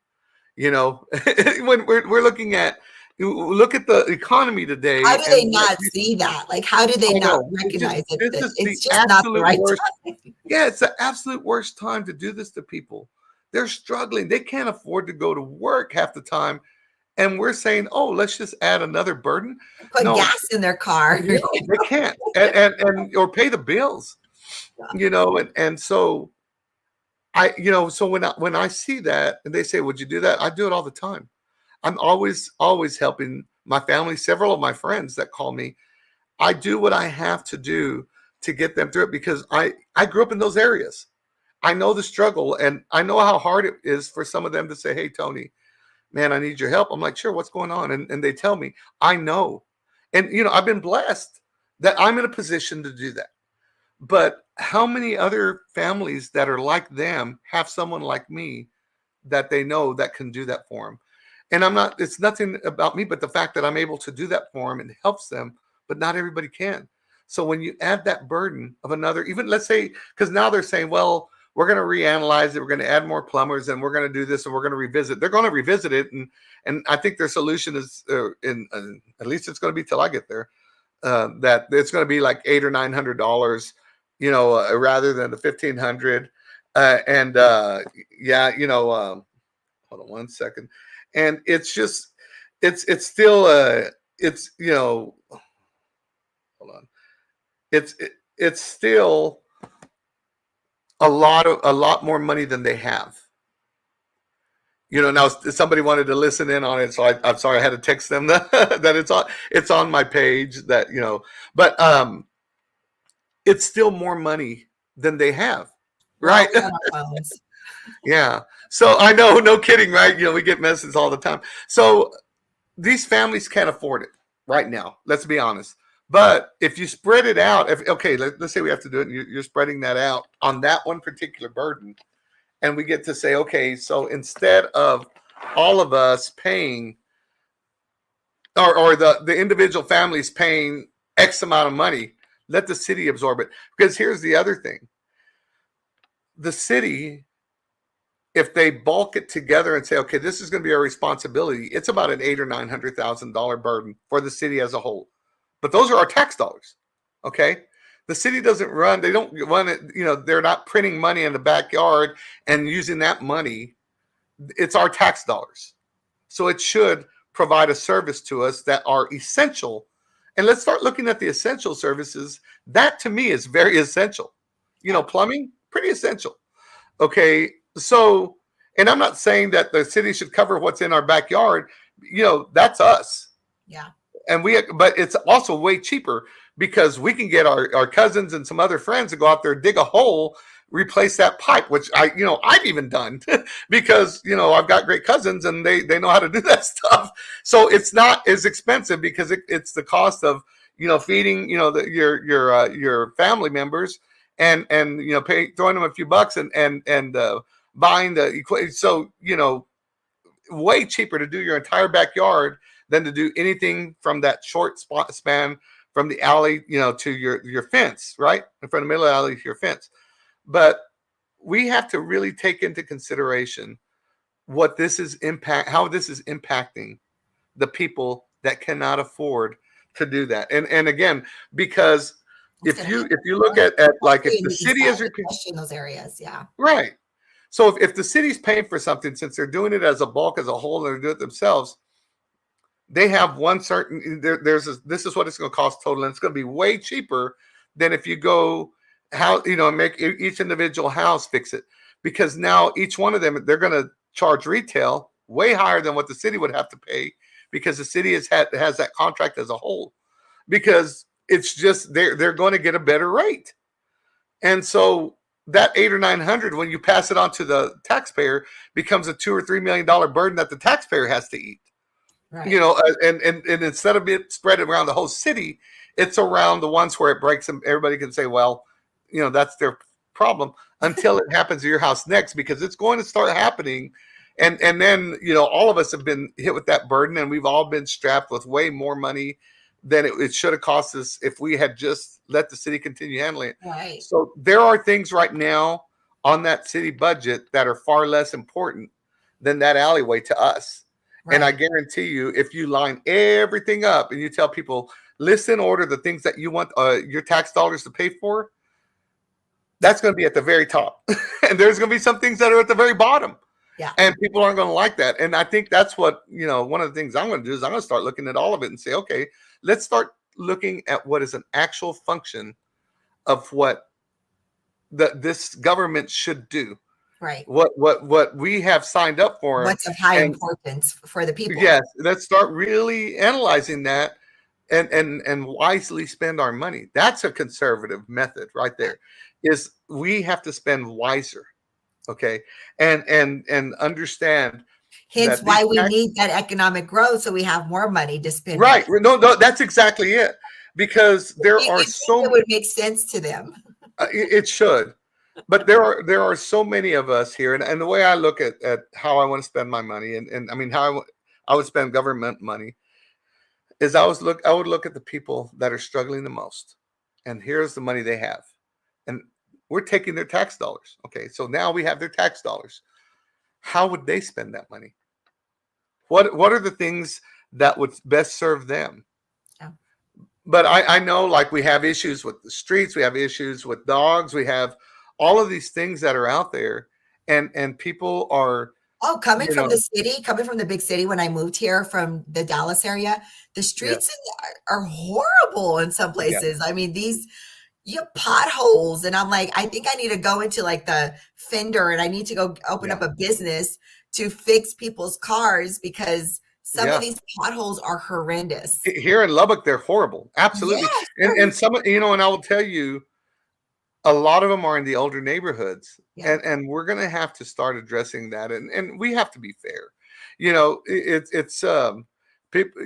When we're looking at, look at the economy today. How do they not see that? Like, how do they not recognize it? It's just not the right time. Yeah, it's the absolute worst time to do this to people. They're struggling. They can't afford to go to work half the time. And we're saying, oh, let's just add another burden. Put gas in their car. They can't. And or pay the bills. And so so when I see that and they say, would you do that? I do it all the time. I'm always helping my family, several of my friends that call me. I do what I have to do to get them through it, because I grew up in those areas. I know the struggle, and I know how hard it is for some of them to say, hey, Tony, man, I need your help. I'm like, sure, what's going on? And they tell me, I know. And, I've been blessed that I'm in a position to do that. But how many other families that are like them have someone like me that they know that can do that for them? And it's nothing about me, but the fact that I'm able to do that for them and helps them, but not everybody can. So when you add that burden of another, even let's say, because now they're saying, well, we're going to reanalyze it. We're going to add more plumbers, and we're going to do this, and we're going to revisit. They're going to revisit it. And I think their solution is at least it's going to be till I get there, that it's going to be like $800 or $900, rather than the $1,500. Hold on one second. And it's just, it's still, hold on. It's still a lot more money than they have. Now somebody wanted to listen in on it, so I'm sorry I had to text them that it's on my page that, but it's still more money than they have, right? Yeah. So I know, no kidding, right? We get messages all the time. So these families can't afford it right now. Let's be honest. But if you spread it out, let's say we have to do it, and you're spreading that out on that one particular burden, and we get to say, okay, so instead of all of us paying, or the individual families paying X amount of money, let the city absorb it. Because here's the other thing. The city if they bulk it together and say, okay, this is going to be our responsibility, it's about an $800,000 or $900,000 burden for the city as a whole. But those are our tax dollars. Okay. The city doesn't run, they don't run it, they're not printing money in the backyard and using that money. It's our tax dollars. So it should provide a service to us that are essential. And let's start looking at the essential services. That to me is very essential. Plumbing, pretty essential. Okay. So, and I'm not saying that the city should cover what's in our backyard. That's us. Yeah. But it's also way cheaper because we can get our cousins and some other friends to go out there, dig a hole, replace that pipe, which I've even done because, I've got great cousins and they know how to do that stuff. So it's not as expensive because it's the cost of, feeding, your family members and throwing them a few bucks and buying the equipment. So, way cheaper to do your entire backyard than to do anything from that short span from the alley, to your fence, right? From the middle of the alley to your fence. But we have to really take into consideration how this is impacting the people that cannot afford to do that. And again, because if you look at like if the city is in those areas, yeah. Right. So if the city's paying for something, since they're doing it as a bulk, as a whole, and they do it themselves, they have one certain, this is what it's going to cost total. And it's going to be way cheaper than if you go make each individual house fix it, because now each one of them, they're going to charge retail way higher than what the city would have to pay, because the city has that contract as a whole, because it's just, they're going to get a better rate. And so that 800 or 900, when you pass it on to the taxpayer, becomes a $2 or $3 million burden that the taxpayer has to eat. Right. And instead of it spread around the whole city, it's around the ones where it breaks them. Everybody can say, well, that's their problem until it happens to your house next, because it's going to start happening. And then, all of us have been hit with that burden, and we've all been strapped with way more money than it should have cost us if we had just let the city continue handling it. Right. So there are things right now on that city budget that are far less important than that alleyway to us. Right. And I guarantee you, if you line everything up and you tell people, list in order the things that you want your tax dollars to pay for, that's going to be at the very top. And there's going to be some things that are at the very bottom. Yeah. And people aren't going to like that. And I think that's what, one of the things I'm going to do is I'm going to start looking at all of it and say, okay, let's start looking at what is an actual function of what this government should do. Right. What we have signed up for. What's of high importance for the people. Yes. Let's start really analyzing that and wisely spend our money. That's a conservative method right there. Is we have to spend wiser. Okay. And understand. Hence why we need that economic growth, so we have more money to spend. Right. No, that's exactly it. Because there are so it would make sense to them. It should. But there are so many of us here, and the way I look at how I want to spend my money, and I mean how I would spend government money, is I would look at the people that are struggling the most, and here's the money they have, and we're taking their tax dollars. Okay, so now we have their tax dollars. How would they spend that money? What are the things that would best serve them? Yeah. But I know, like, we have issues with the streets, we have issues with dogs, we have all of these things that are out there, and people are coming from the city, coming from the big city. When I moved here from the Dallas area, the streets are horrible in some places. Yeah. I mean, you have potholes, and I'm like, I think I need to go into like the fender, and I need to go open up a business to fix people's cars, because some of these potholes are horrendous. Here in Lubbock, they're horrible. Absolutely. Yes, and some, and I will tell you, a lot of them are in the older neighborhoods, and we're going to have to start addressing that. And we have to be fair. It's people,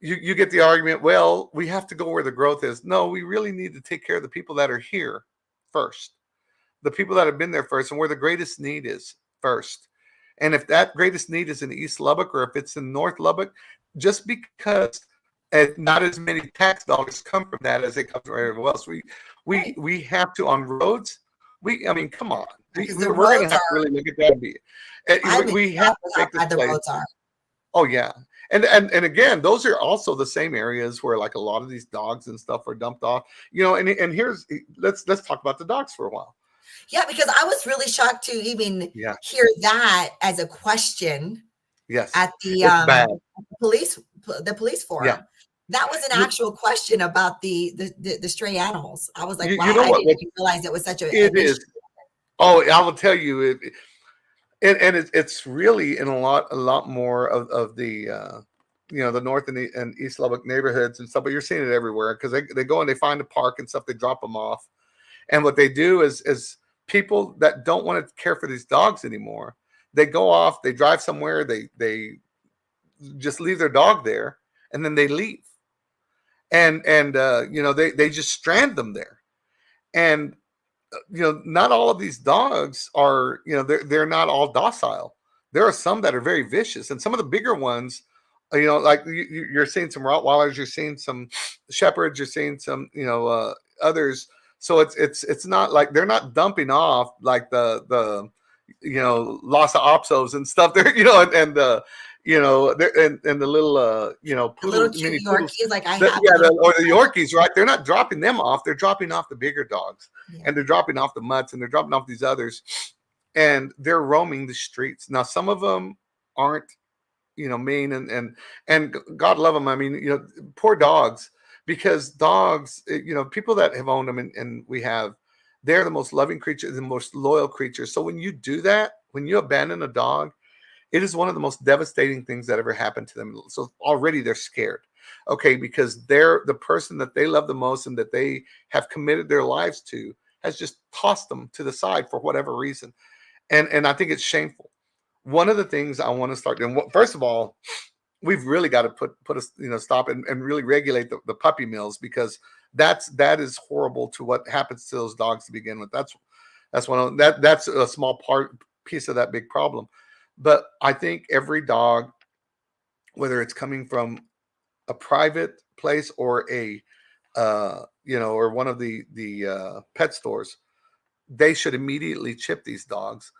you get the argument, well, we have to go where the growth is. No, we really need to take care of the people that are here first, the people that have been there first, and where the greatest need is first. And if that greatest need is in East Lubbock, or if it's in North Lubbock, just because not as many tax dollars come from that as they come from everywhere else, we have to, on roads, I mean, come on. Because We're the going to roads have to are, really look at that. I would We have stop to with how make this bad the place. roads are. Oh yeah, and again, those are also the same areas where like a lot of these dogs and stuff are dumped off. And here's let's talk about the dogs for a while. Yeah, because I was really shocked to even Yeah. hear that as a question Yes. at It's bad. the police Yeah. forum. That was an actual question about the stray animals. I was like, You wow, know I what? didn't even realize it was such It an issue. is. Oh, I will tell you, and it's really in a lot more of the the North and East Lubbock neighborhoods and stuff. But you're seeing it everywhere because they go and they find a park and stuff. They drop them off, and what they do is people that don't want to care for these dogs anymore, they go off, they drive somewhere, they just leave their dog there, and then they leave, and they just strand them there, and not all of these dogs are, they're not all docile. There are some that are very vicious, and some of the bigger ones, like you're seeing some Rottweilers, you're seeing some shepherds, you're seeing some, others. So it's not like they're not dumping off like the Lhasa Apsos and stuff. There, and the little The little poodle, cute mini poodles. Yorkies, like I have a Yeah, little. or the Yorkies, right? They're not dropping them off. They're dropping off the bigger dogs, Yeah. and they're dropping off the mutts, and they're dropping off these others, and they're roaming the streets. Now, some of them aren't, mean, and God love them. I mean, poor dogs, because dogs, people that have owned them, and we have, they're the most loving creatures, the most loyal creatures. So when you do that, when you abandon a dog, it is one of the most devastating things that ever happened to them. So already they're scared. Okay, because they're the person that they love the most and that they have committed their lives to has just tossed them to the side for whatever reason. And I think it's shameful. One of the things I want to start doing, first of all, we've really got to put a stop and really regulate the puppy mills, because that is horrible to what happens to those dogs to begin with. That's one of that's a small piece of that big problem. But I think every dog, whether it's coming from a private place or or one of the pet stores, they should immediately chip these dogs.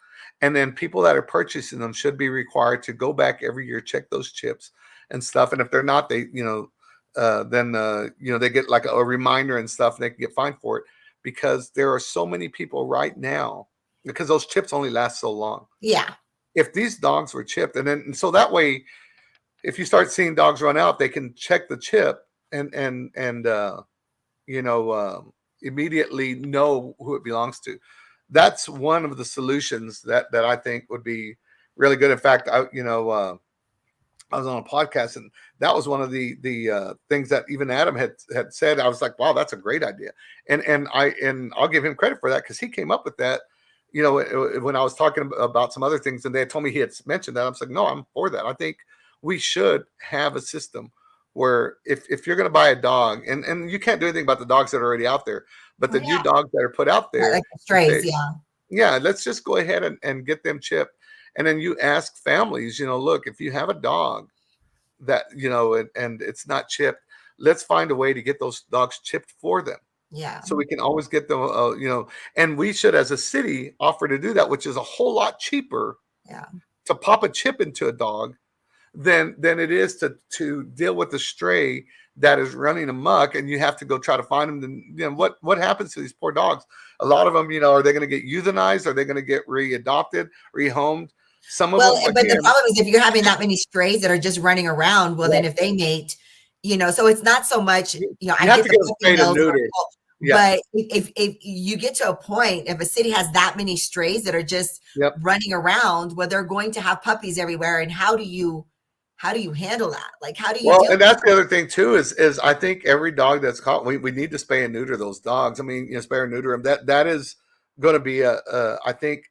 And then people that are purchasing them should be required to go back every year, check those chips and stuff. And if they're not, they, then, they get like a reminder and stuff, and they can get fined for it, because there are so many people right now, because those chips only last so long. Yeah. If these dogs were chipped, and so that way, if you start seeing dogs run out, they can check the chip and immediately know who it belongs to. That's one of the solutions that I think would be really good. In fact, I was on a podcast, and that was one of the things that even Adam had said. I was like, wow, that's a great idea, and I'll give him credit for that, because he came up with that. When I was talking about some other things, and they had told me he had mentioned that, I was like, no, I'm for that. I think we should have a system where if you're going to buy a dog, and you can't do anything about the dogs that are already out there, but the new dogs that are put out there, like the strays, yeah, let's just go ahead and get them chipped. And then you ask families, look, if you have a dog that, and it's not chipped, let's find a way to get those dogs chipped for them. Yeah. So we can always get them, and we should, as a city, offer to do that, which is a whole lot cheaper to pop a chip into a dog than it is to deal with the stray that is running amok, and you have to go try to find them. Then, what happens to these poor dogs? A lot of them, are they going to get euthanized? Are they going to get readopted, rehomed? Some of them, but the problem is, if you're having that many strays that are just running around, well, then if they mate, so it's not so much, I have get to the get spayed and neutered. But if you get to a point, if a city has that many strays that are just running around, well, they're going to have puppies everywhere. And how do you handle that? Like, how do you deal and that's the other thing too, is I think every dog that's caught, we need to spay and neuter those dogs. I mean, spay or neuter them. That is going to be I think,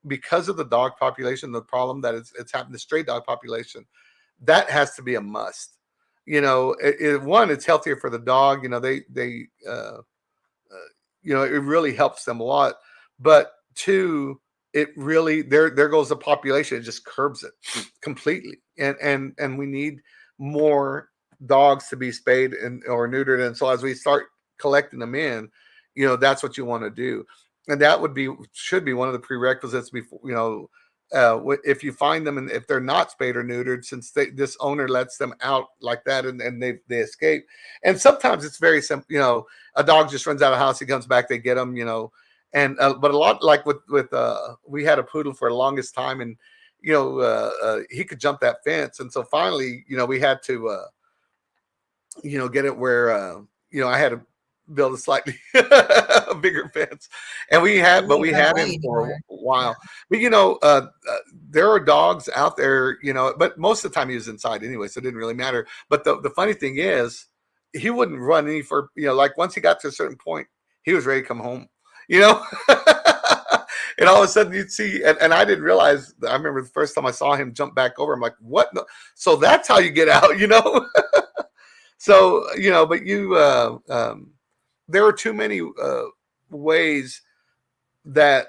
because of the dog population, the problem that it's happened, the stray dog population, that has to be a must. One, it's healthier for the dog. They it really helps them a lot. But two, it really, there goes the population. It just curbs it completely. And we need more dogs to be spayed or neutered. And so as we start collecting them in, that's what you want to do. and that should be one of the prerequisites before, if you find them and if they're not spayed or neutered, since this owner lets them out like that and they escape. And sometimes it's very simple. A dog just runs out of the house, he comes back, they get him. And but a lot, like with we had a poodle for the longest time, and he could jump that fence, and so finally we had to get it where I had to build a slightly a bigger fence, and we had him for a while. Yeah. But there are dogs out there, but most of the time he was inside anyway, so it didn't really matter. But the funny thing is, he wouldn't run any for like once he got to a certain point, he was ready to come home. And all of a sudden you'd see, and I didn't realize. I remember the first time I saw him jump back over, I'm like, what? So that's how you get out, So but there are too many ways that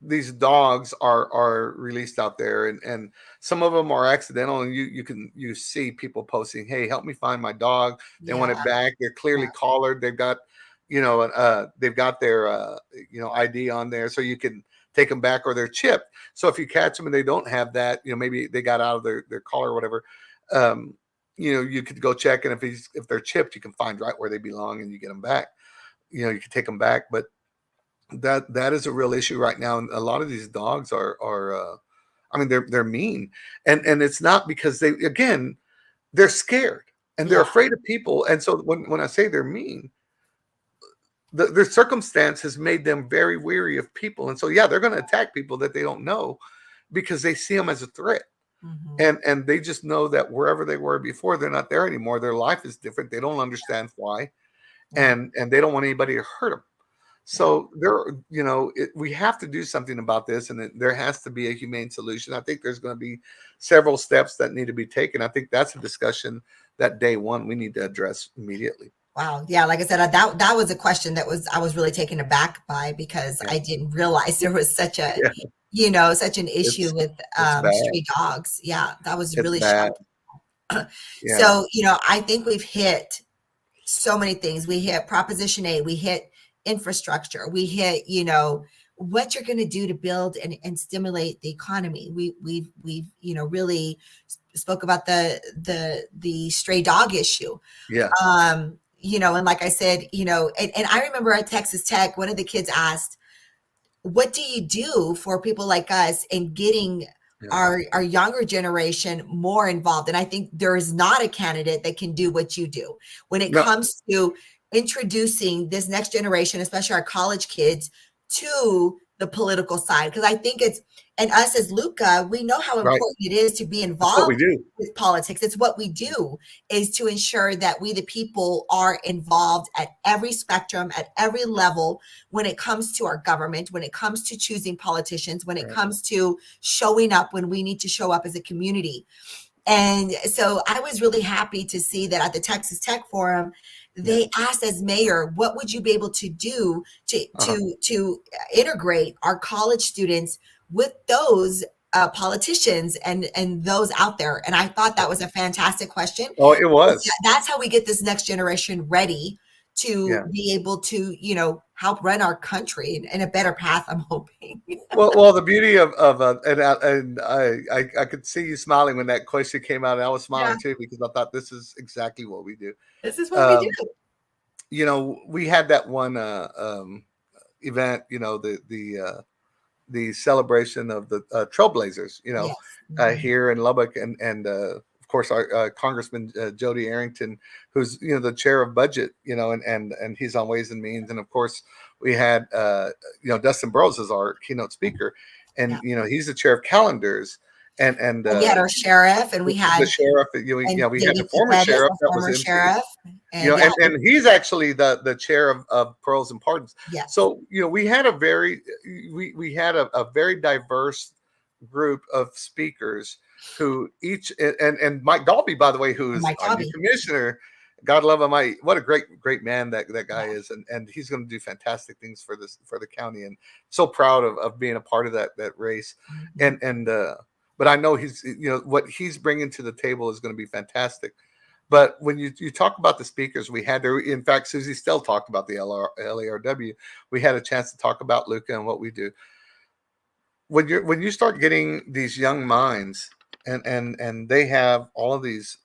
these dogs are released out there, and some of them are accidental, and you see people posting, hey, help me find my dog. They want it back. They're clearly collared. They've got they've got their ID on there, so you can take them back, or they're chipped. So if you catch them and they don't have that, maybe they got out of their collar or whatever, you could go check, and if they're chipped, you can find right where they belong and you get them back. You can take them back. But that is a real issue right now, and a lot of these dogs are I mean, they're mean, and it's not because they're scared and they're afraid of people. And so when I say they're mean, their circumstance has made them very weary of people, and so they're going to attack people that they don't know because they see them as a threat. Mm-hmm. And they just know that wherever they were before, they're not there anymore. Their life is different. They don't understand why, and they don't want anybody to hurt them. So we have to do something about this, and there has to be a humane solution. I think there's going to be several steps that need to be taken. I think that's a discussion that day one we need to address immediately. Wow. Yeah. Like I said, that was a question I was really taken aback by, because I didn't realize there was such a, such an issue with stray dogs. Yeah. That was really shocking. So, I think we've hit so many things. We hit Proposition 8, we hit infrastructure, we hit, what you're going to do to build and stimulate the economy. We've really spoke about the stray dog issue. Yeah. And like I said, and I remember at Texas Tech, one of the kids asked, what do you do for people like us in getting our younger generation more involved? And I think there is not a candidate that can do what you do when it comes to introducing this next generation, especially our college kids, to the political side. Because I think and us as Luca, we know how important it is to be involved with politics. It's what we do, is to ensure that we, the people, are involved at every spectrum, at every level, when it comes to our government, when it comes to choosing politicians, when it comes to showing up when we need to show up as a community. And so I was really happy to see that at the Texas Tech Forum, they asked, as mayor, what would you be able to do to integrate our college students with those politicians and those out there? And I thought that was a fantastic question. Oh, it was. That's how we get this next generation ready to be able to, help run our country in a better path, I'm hoping. well, the beauty of and I could see you smiling when that question came out, and I was smiling too, because I thought this is exactly what we do. This is what we do. We had that one event, the celebration of the Trailblazers, here in Lubbock, and of course our Congressman Jody Arrington, who's the chair of budget, and he's on Ways and Means, and of course we had Dustin Burrows as our keynote speaker, and he's the chair of calendars. And we had our sheriff, and we had the sheriff. We had the former sheriff. And he's actually the chair of Pearls and Pardons. Yeah. So we had a very very diverse group of speakers who each and Mike Dalby, by the way, who is our new commissioner. God love him. What a great man that guy is, and he's going to do fantastic things for the county, and so proud of being a part of that race. Mm-hmm. But I know he's what he's bringing to the table is going to be fantastic. But when you talk about the speakers we had there, in fact, Susie still talked about the LARW. We had a chance to talk about Luca and what we do. When you start getting these young minds, and they have all of these,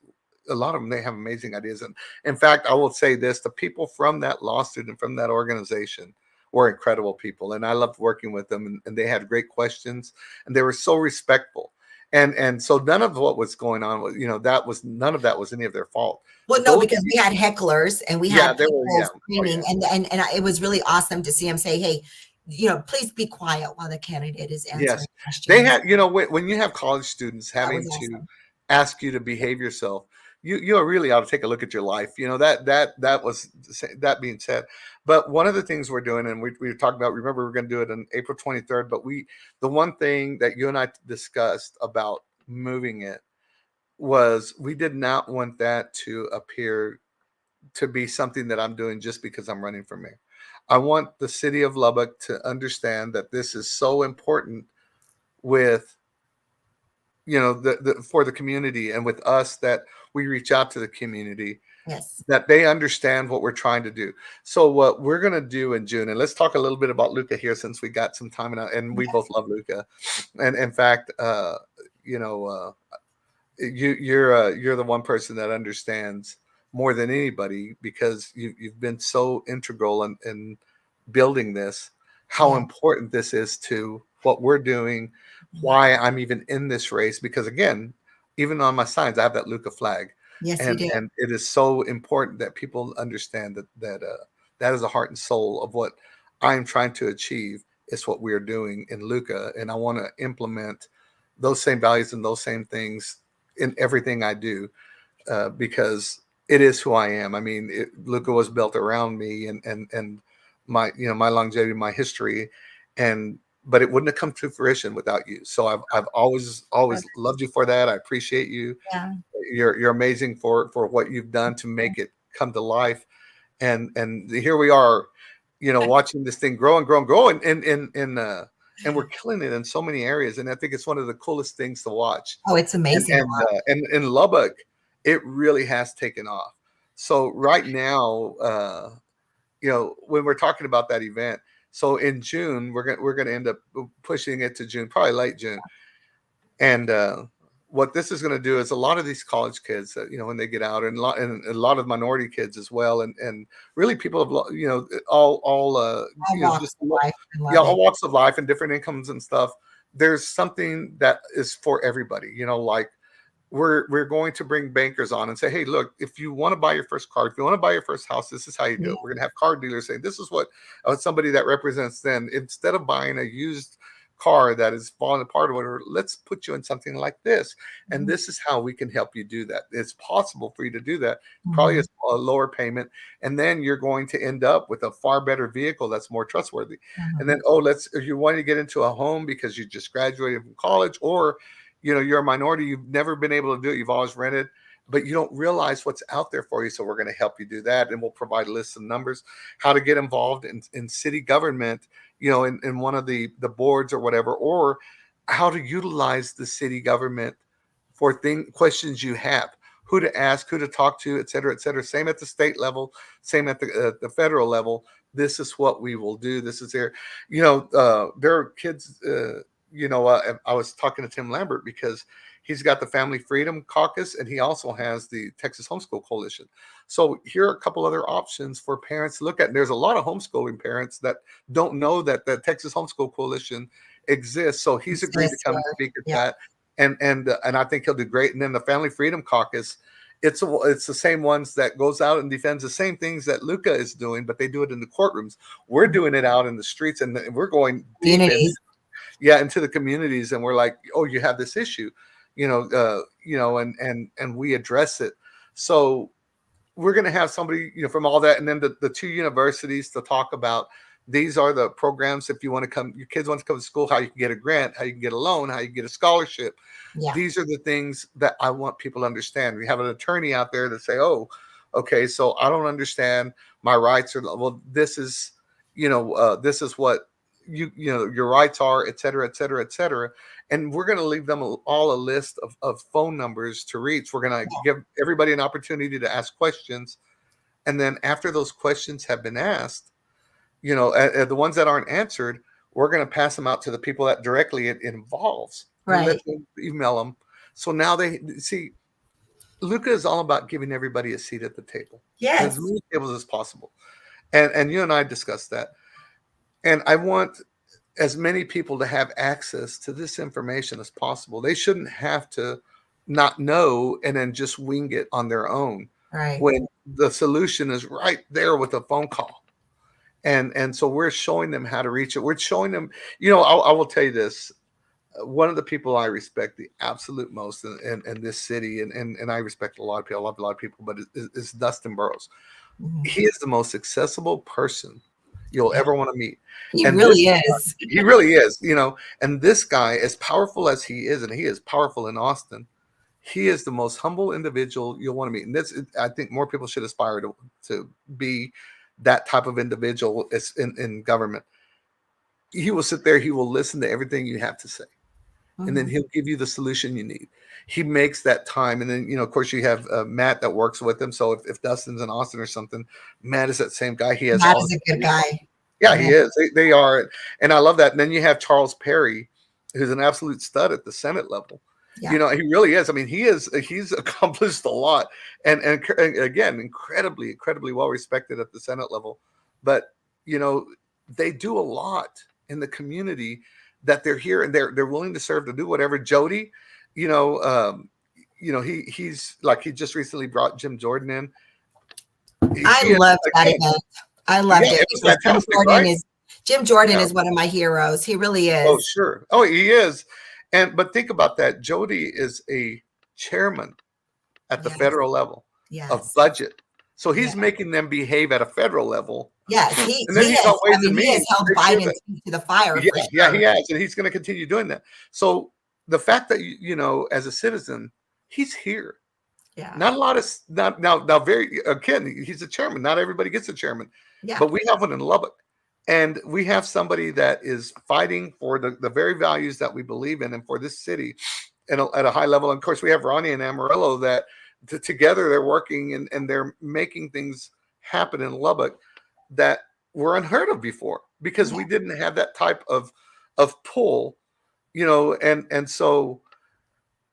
a lot of them, they have amazing ideas. And in fact, I will say this: the people from that law student, from that organization, were incredible people, and I loved working with them. And they had great questions, and they were so respectful. And so none of what was going on was, that was, none of that was any of their fault. Well, But no, those because we had hecklers and we yeah, had they were, people yeah. screaming, and it was really awesome to see him say, "Hey, please be quiet while the candidate is answering Yes, questions." they had, when you have college students That having was to awesome. ask you to behave yourself, you really ought to take a look at your life. That was, that being said. But one of the things we're doing, and we were talking about, remember, we're going to do it on April 23rd, but the one thing that you and I discussed about moving it was we did not want that to appear to be something that I'm doing just because I'm running for mayor. I want the city of Lubbock to understand that this is so important with, for the community, and with us, that we reach out to the community, Yes. that they understand what we're trying to do. So what we're going to do in June, and let's talk a little bit about Luca here, since we got some time, and we both love Luca. And in fact, you know, you're the one person that understands more than anybody, because you've been so integral in building this, how Yeah. important this is to what we're doing, why I'm even in this race. Because again, even on my signs, I have that Luca flag, Yes, you and do. it is so important that people understand that is the heart and soul of what I'm trying to achieve. Is what we're doing in Luca, and I want to implement those same values and those same things in everything I do, because it is who I am. I mean, Luca was built around me, and my, my longevity, my history, and but it wouldn't have come to fruition without you. So I've always loved you for that. I appreciate you. Yeah. You're amazing for what you've done to make it come to life, and here we are, watching this thing grow and grow and grow, and we're killing it in so many areas. And I think it's one of the coolest things to watch. Oh, it's And amazing. and in Lubbock, it really has taken off. So right now, when we're talking about that event, so in June, we're gonna end up pushing it to June, probably late June. And what this is going to do is, a lot of these college kids, when they get out, and a lot of minority kids as well, and really people of, all All walks just, of life. I yeah, love all it. walks of life and different incomes and stuff. There's something that is for everybody. Like, we're going to bring bankers on and say, hey, look, if you want to buy your first car, if you want to buy your first house, this is how you do Yeah. it. We're going to have car dealers saying, this is what, somebody that represents them, instead of buying a used car that is falling apart or whatever, let's put you in something like this. And Mhm. this is how we can help you do that. It's possible for you to do that. Probably Mhm. a lower payment. And then you're going to end up with a far better vehicle that's more trustworthy. And then, if you want to get into a home because you just graduated from college, or you're a minority, you've never been able to do it, you've always rented, but you don't realize what's out there for you. So we're going to help you do that, and we'll provide lists and numbers, how to get involved in city government, in one of the boards or whatever, or how to utilize the city government for questions you have, who to ask, who to talk to, et cetera, et cetera. Same at the state level, same at the federal level. This is what we will do. This is there. There are kids. I was talking to Tim Lambert, because he's got the Family Freedom Caucus, and he also has the Texas Homeschool Coalition. So here are a couple other options for parents to look at. And there's a lot of homeschooling parents that don't know that the Texas Homeschool Coalition exists. So he's agreed to come and speak at that, and I think he'll do great. And then the Family Freedom Caucus, it's the same ones that goes out and defends the same things that Luca is doing, but they do it in the courtrooms. We're doing it out in the streets, and we're going deep into the communities, and we're like, oh, you have this issue, and we address it. So we're going to have somebody, from all that, and then the two universities to talk about, these are the programs. If you want to come, your kids want to come to school, how you can get a grant, how you can get a loan, how you can get a scholarship. Yeah. These are the things that I want people to understand. We have an attorney out there that say, oh, okay, so I don't understand my rights, or, well, this is, this is what, you know, your rights are, et cetera, et cetera, et cetera. And we're going to leave them all a list of phone numbers to reach. We're going to give everybody an opportunity to ask questions. And then after those questions have been asked, you know, the ones that aren't answered, we're going to pass them out to the people that directly it involves. Right. Let them email them. So now they see, Luca is all about giving everybody a seat at the table. Yes. As many tables as possible. And you and I discussed that. And I want as many people to have access to this information as possible. They shouldn't have to not know and then just wing it on their own. Right. When the solution is right there with a phone call. And so we're showing them how to reach it. We're showing them, you know, I will tell you this. One of the people I respect the absolute most in this city, and I respect a lot of people, I love a lot of people, but is Dustin Burrows. Mm-hmm. He is the most accessible person you'll ever want to meet. He really is. He really is, you know, and this guy, as powerful as he is, and he is powerful in Austin, he is the most humble individual you'll want to meet. And this, I think more people should aspire to be that type of individual in government. He will sit there, he will listen to everything you have to say. And then he'll give you the solution you need. He makes that time. And then, you know, of course, you have Matt that works with him. So if Dustin's in Austin or something, Matt is that same guy. He has Matt is a good guy. Yeah, he is. They are. And I love that. And then you have Charles Perry, who's an absolute stud at the Senate level. Yeah. You know, he really is. I mean, he's accomplished a lot. And again, incredibly well respected at the Senate level. But, you know, they do a lot in the community that they're here and they're willing to serve, to do whatever. Jody, you know, he's like, he just recently brought Jim Jordan in. I loved that event. I loved it. Jim Jordan is one of my heroes. He really is. Oh, sure. Oh, he is. But think about that. Jody is a chairman at the federal level of budget. So he's making them behave at a federal level. Yes, he has held Biden to the fire. Yeah, he has, and he's going to continue doing that. So the fact that you know, as a citizen, he's here. Yeah. Not a lot of now. Very again, he's a chairman. Not everybody gets a chairman. Yeah. But we have one in Lubbock, and we have somebody that is fighting for the very values that we believe in, and for this city, at a high level. And of course, we have Ronnie and Amarillo that together they're working and they're making things happen in Lubbock that were unheard of before, because we didn't have that type of pull, you know, and so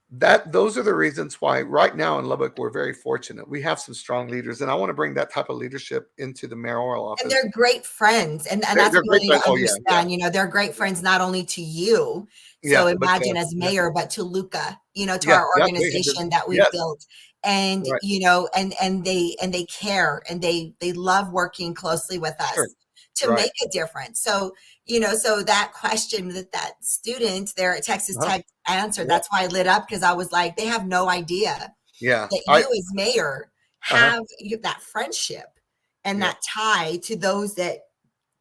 those are the reasons why right now in Lubbock we're very fortunate. We have some strong leaders, and I want to bring that type of leadership into the mayoral office. And they're great friends, and that's what you need to understand. You know, they're great friends not only to you. So imagine as mayor, but to Luca, you know, to our organization that we built. And, you know, and they care, and they love working closely with us to make a difference. So, you know, so that question that student there at Texas Tech answered, that's why I lit up, because I was like, they have no idea that you as mayor have that friendship and that tie to those that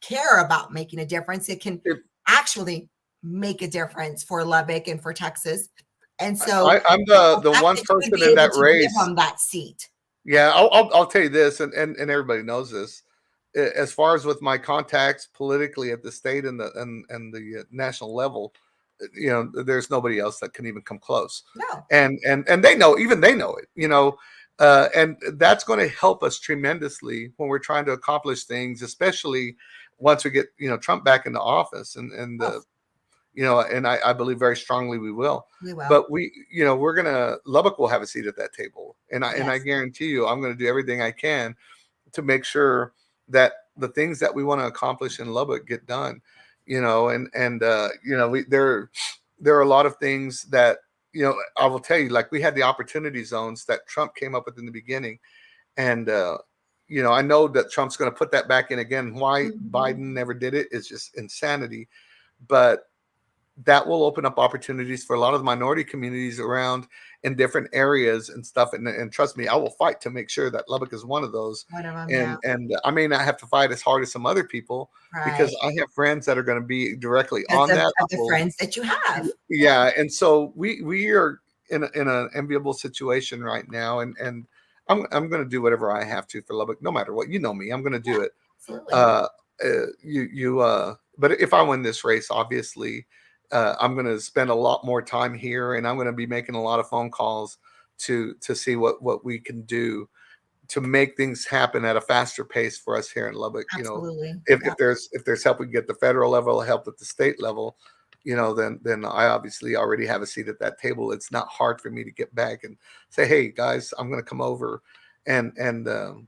care about making a difference. It can actually make a take for Lubbock and for Texas. And so I'm the one person in that race. Give them that seat. Yeah, I'll tell you this, and everybody knows this. As far as with my contacts politically at the state and the national level, you know, there's nobody else that can even come close. No. And they know, even they know it, you know, and that's going to help us tremendously when we're trying to accomplish things, especially once we get, you know, Trump back into office and you know, and I believe very strongly we will. But you know, Lubbock will have a seat at that table. And I guarantee you, I'm going to do everything I can to make sure that the things that we want to accomplish in Lubbock get done, you know, and you know, there are a lot of things that, you know, I will tell you, like we had the opportunity zones that Trump came up with in the beginning. And, you know, I know that Trump's going to put that back in again. Why Biden never did it is just insanity. But that will open up opportunities for a lot of the minority communities around in different areas and stuff. And trust me, I will fight to make sure that Lubbock is one of those. And I may not have to fight as hard as some other people because I have friends that are going to be directly on that. The friends that you have. Yeah. And so we are in an enviable situation right now. And I'm going to do whatever I have to for Lubbock, no matter what. You know me, I'm going to do it. Absolutely. but if I win this race, obviously, I'm going to spend a lot more time here, and I'm going to be making a lot of phone calls to see what we can do to make things happen at a faster pace for us here in Lubbock. Absolutely. If there's help we can get at the federal level, help at the state level, then I obviously already have a seat at that table. It's not hard for me to get back and say, hey guys, I'm going to come over, and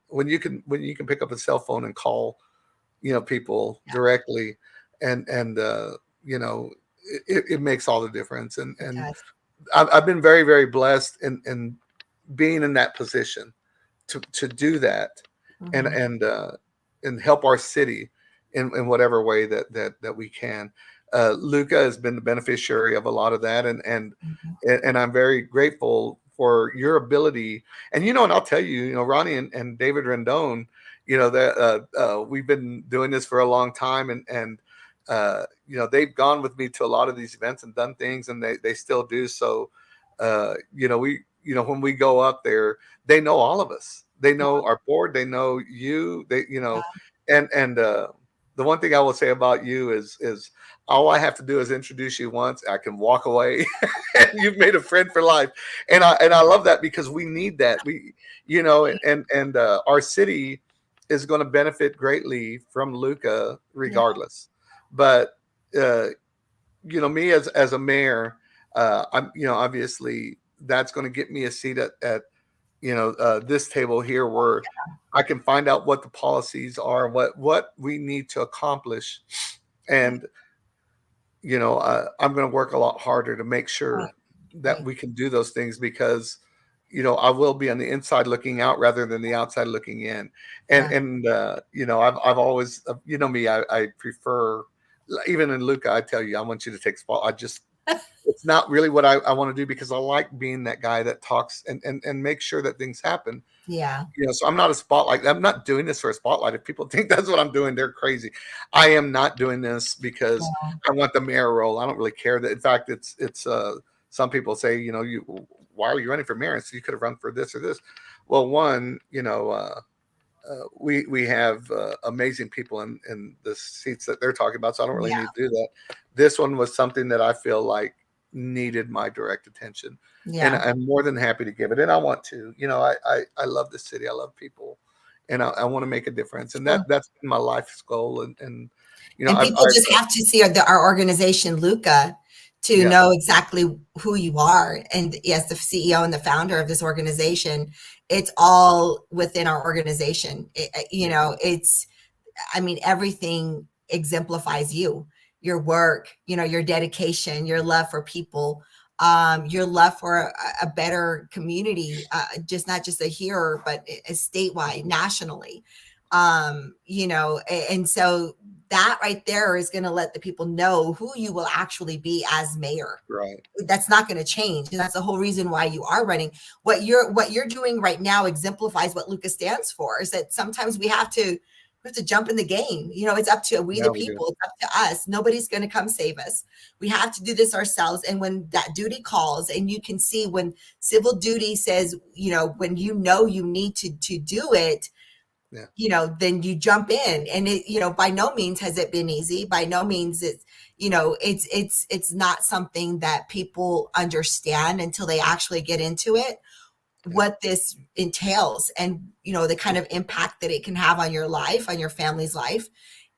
when you can pick up a cell phone and call, people directly, and it makes all the difference. And I've been very, very blessed in being in that position to do that, and help our city in whatever way that we can. Luca has been the beneficiary of a lot of that, and I'm very grateful for your ability. And and I'll tell you, Ronnie and David Rendon, that we've been doing this for a long time, and they've gone with me to a lot of these events and done things, and they still do. So when we go up there, they know all of us. They know our board. They know you. And the one thing I will say about you is all I have to do is introduce you once. I can walk away, and you've made a friend for life. And I love that, because we need that. And our city is going to benefit greatly from Luca, regardless. But me as a mayor, I'm obviously that's going to get me a seat at this table here, where I can find out what the policies are, what we need to accomplish. And I'm going to work a lot harder to make sure that we can do those things, because I will be on the inside looking out rather than the outside looking in. And I've always, me, I prefer, even in Luca, I tell you, I want you to take spot. It's not really what I want to do, because I like being that guy that talks and make sure that things happen. Yeah. So I'm not a spotlight. I'm not doing this for a spotlight. If people think that's what I'm doing, they're crazy. I am not doing this because I want the mayor role. I don't really care that. In fact, it's some people say, why are you running for mayor? So you could have run for this or this. Well, one, we have amazing people in the seats that they're talking about, so I don't really need to do that. This one was something that I feel like needed my direct attention, and I'm more than happy to give it. And I want to, I love the city, I love people, and I want to make a difference. And that's been my life's goal. And people just have to see our organization, Luca, to know exactly who you are. And as the CEO and the founder of this organization, it's all within our organization. Everything exemplifies you, your work, your dedication, your love for people, your love for a better community, not just a here, but a statewide, nationally. And so that right there is going to let the people know who you will actually be as mayor. Right. That's not going to change. And that's the whole reason why you are running. What you're doing right now exemplifies what Luca stands for, is that sometimes we have to jump in the game. It's up to the people. It's up to us. Nobody's going to come save us. We have to do this ourselves. And when that duty calls, and you can see when civil duty says, when you need to do it, then you jump in. And it, by no means has it been easy. By no means it's not something that people understand until they actually get into it, what this entails, and the kind of impact that it can have on your life, on your family's life.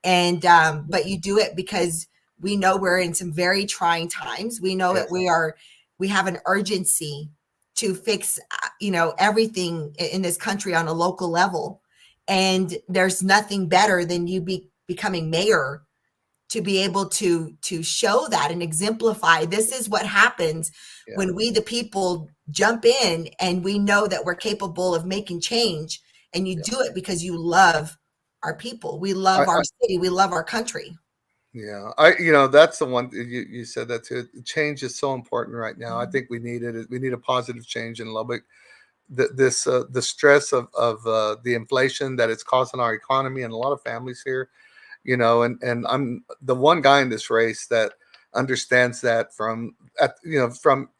And but you do it because we know we're in some very trying times. We know that we have an urgency to fix everything in this country on a local level. And there's nothing better than you becoming mayor to be able to show that and exemplify. This is what happens when we, the people, jump in, and we know that we're capable of making change. And you do it because you love our people. We love our city. We love our country. Yeah. That's the one you said that too. Change is so important right now. I think we need it. We need a positive change in Lubbock. The stress of the inflation that it's causing our economy and a lot of families here, and I'm the one guy in this race that understands that from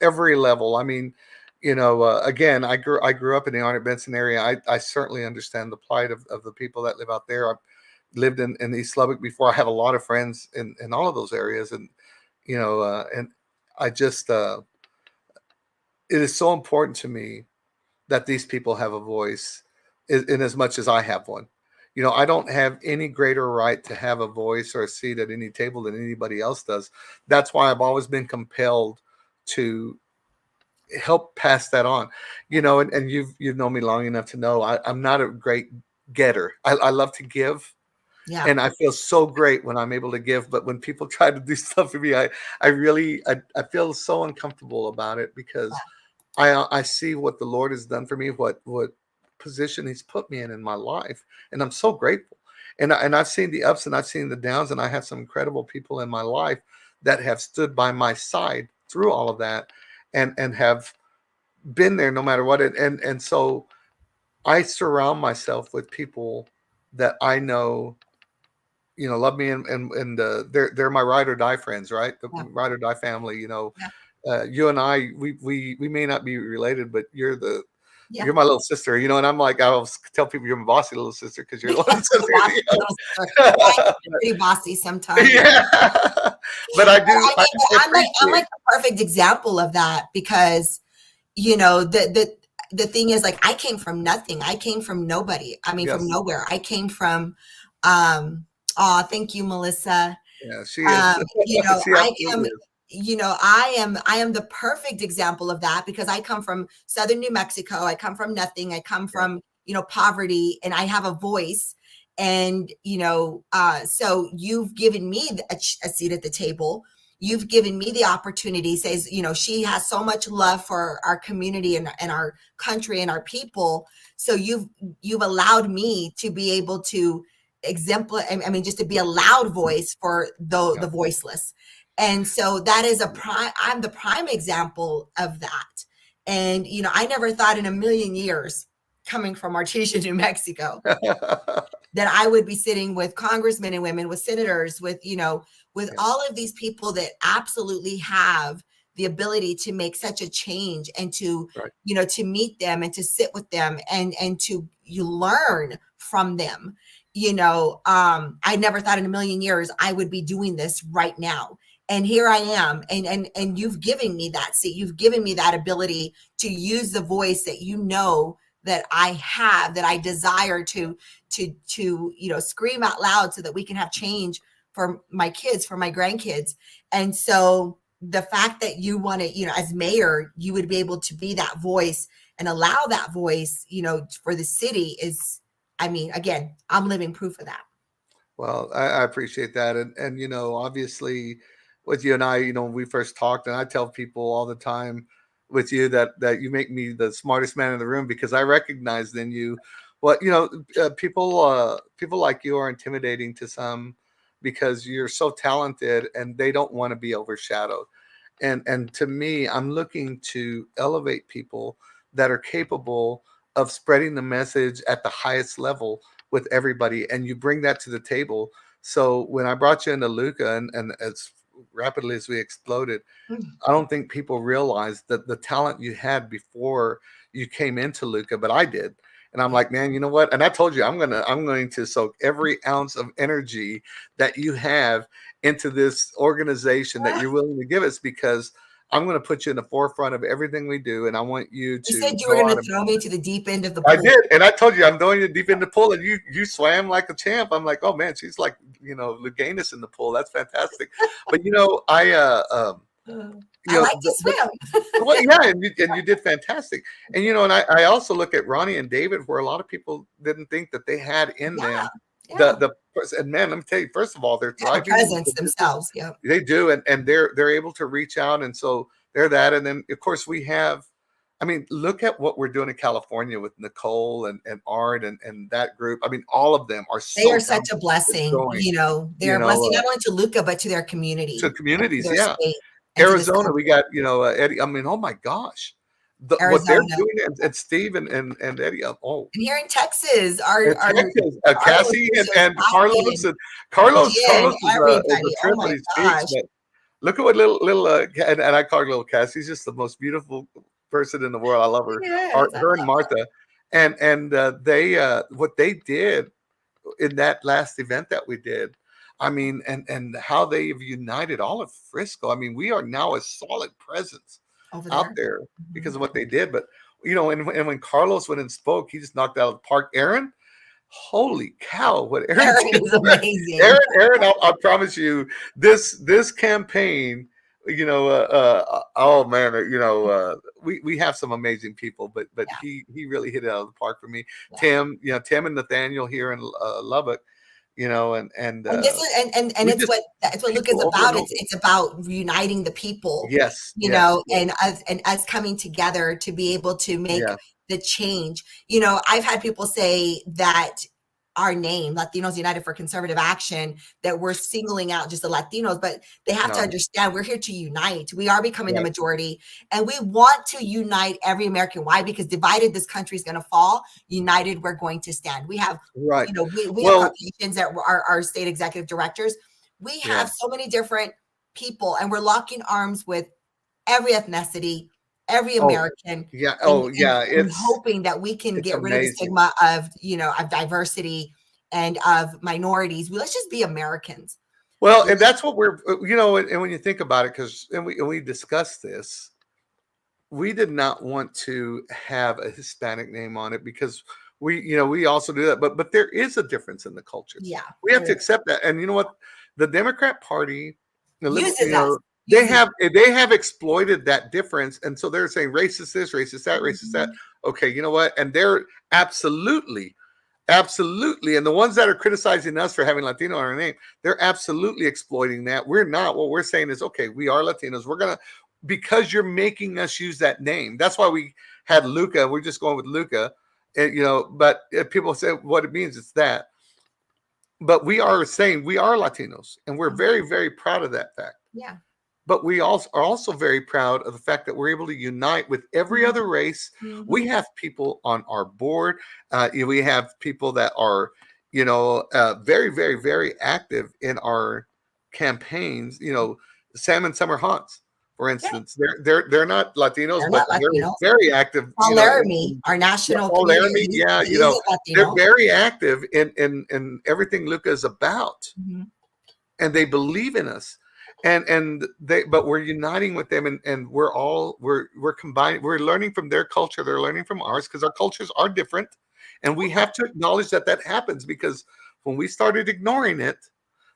every level. I mean, again, I grew up in the Arnett Benson area. I certainly understand the plight of the people that live out there. lived in East Lubbock before. I have a lot of friends in all of those areas, and and I just it is so important to me that these people have a voice in as much as I have one. I don't have any greater right to have a voice or a seat at any table than anybody else does. That's why I've always been compelled to help pass that on. And you've known me long enough to know I'm not a great getter. I love to give. Yeah. And I feel so great when I'm able to give, but when people try to do stuff for me, I feel so uncomfortable about it, because I see what the Lord has done for me, what position He's put me in my life, and I'm so grateful. And I've seen the ups and I've seen the downs, and I have some incredible people in my life that have stood by my side through all of that, and have been there no matter what. And so I surround myself with people that I know, love me, and they're my ride or die friends, right? The ride or die family. You and I, we may not be related, but you're my little sister, and I'm like, I always tell people you're my bossy little sister, because you're the little sister. Pretty bossy sometimes. Yeah. But I do. I'm like the perfect example of that, because the thing is, like, I came from nothing. I came from nobody. I mean, from nowhere. I came from thank you, Melissa. Yeah, she is. I am the perfect example of that, because I come from southern New Mexico. I come from nothing. I come from, poverty, and I have a voice. And, so you've given me a seat at the table. You've given me the opportunity. Says, she has so much love for our community and our country and our people. So you've allowed me to be able to just to be a loud voice for the voiceless. And so that is I'm the prime example of that. And, I never thought in a million years, coming from Artesia, New Mexico, that I would be sitting with congressmen and women, with senators, with all of these people that absolutely have the ability to make such a change, and to, to meet them and to sit with them and to learn from them. I never thought in a million years I would be doing this right now. And here I am, and you've given me that seat. You've given me that ability to use the voice that that I have, that I desire to scream out loud, so that we can have change for my kids, for my grandkids. And so the fact that you want to, as mayor, you would be able to be that voice and allow that voice, for the city is, again, I'm living proof of that. Well, I appreciate that. And obviously with you and I, when we first talked, and I tell people all the time with you that you make me the smartest man in the room, because I recognized in you what, people like you are intimidating to some, because you're so talented and they don't want to be overshadowed. And to me, I'm looking to elevate people that are capable of spreading the message at the highest level with everybody, and you bring that to the table. So when I brought you into Luca, and as rapidly as we exploded, I don't think people realized that the talent you had before you came into Luca, but I did. And I'm like, man, you know what? And I told you, I'm going to soak every ounce of energy that you have into this organization that you're willing to give us, because I'm going to put you in the forefront of everything we do. And I want you to. You said you were going to throw me to the deep end of the pool. I did. And I told you, I'm throwing you deep in the pool, and you swam like a champ. I'm like, oh man, she's like, Luganus in the pool. That's fantastic. But I like to swim. Well, yeah, and you did fantastic. And and I also look at Ronnie and David, where a lot of people didn't think that they had in them and man, let me tell you, first of all, they're thriving presence themselves. Yeah, they do, and they're able to reach out, and so they're that. And then of course we have, look at what we're doing in California with Nicole and Art and that group. All of them are they are such a blessing. They're a blessing not only to Luca, but to their community. To communities, yeah. Arizona, we got Eddie. Oh my gosh, what they're doing, and Steve and Eddie. Oh, and here in Texas, Cassie and Carlos is a trip that he speaks. But look at what little and I call her little Cassie. She's just the most beautiful person in the world. I love her. Her and Martha, and they what they did in that last event that we did. I mean, and how they've united all of Frisco. I mean, we are now a solid presence Over out there. there Mm-hmm. because of what they did. But and when Carlos went and spoke, he just knocked out of the park. Aaron, holy cow, what Aaron Aaron did! is amazing. Aaron, I promise you, this campaign, oh man, we have some amazing people, but Yeah. he really hit it out of the park for me. Yeah. Tim and Nathaniel here in Lubbock, and And this is and we it's just what Luca is people over about. and over. It's about uniting the people, Yes, yes, yes, and us coming together to be able to make yeah, the change. I've had people say that our name, Latinos United for Conservative Action, that we're singling out just the Latinos, but they have to no, understand we're here to unite. We are becoming the right, majority, and we want to unite every American. Why? Because divided, this country is going to fall. United, we're going to stand. We have, right. we have Well, Caucasians that are our state executive directors. We yeah. have so many different people, and we're locking arms with every ethnicity, every Oh, American, yeah. and, Oh, and, yeah. and hoping that we can It's get rid of the amazing. stigma of, of diversity and of minorities. Let's just be Americans. Well, and that's what we're, and when you think about it, we discussed this, we did not want to have a Hispanic name on it because we also do that, but there is a difference in the cultures. Yeah, We have to accept that. And you know what? The Democrat Party, the liberal, uses us. they have exploited that difference. And so they're saying racist this, racist that, racist that. Okay, you know what? And they're absolutely. Absolutely. And the ones that are criticizing us for having Latino in our name, they're absolutely exploiting that. We're not. What we're saying is, okay, we are Latinos. We're going to, because you're making us use that name. That's why we had Luca. We're just going with Luca. And, but people say what it means, it's that. But we are saying we are Latinos, and we're very, very proud of that fact. Yeah. But we are also very proud of the fact that we're able to unite with every other race. We have people on our board. We have people that are, very, very, very active in our campaigns. Sam and Summer Hunts, for instance, they're not Latinos, They're but not Latinos. they're very active. Paul Laramie, our national Paul Laramie, community, yeah, he isn't they're Latino. very active in everything Luca is about, and they believe in us. But we're uniting with them, and we're combining, we're learning from their culture, they're learning from ours, because our cultures are different, and we have to acknowledge that happens, because when we started ignoring it,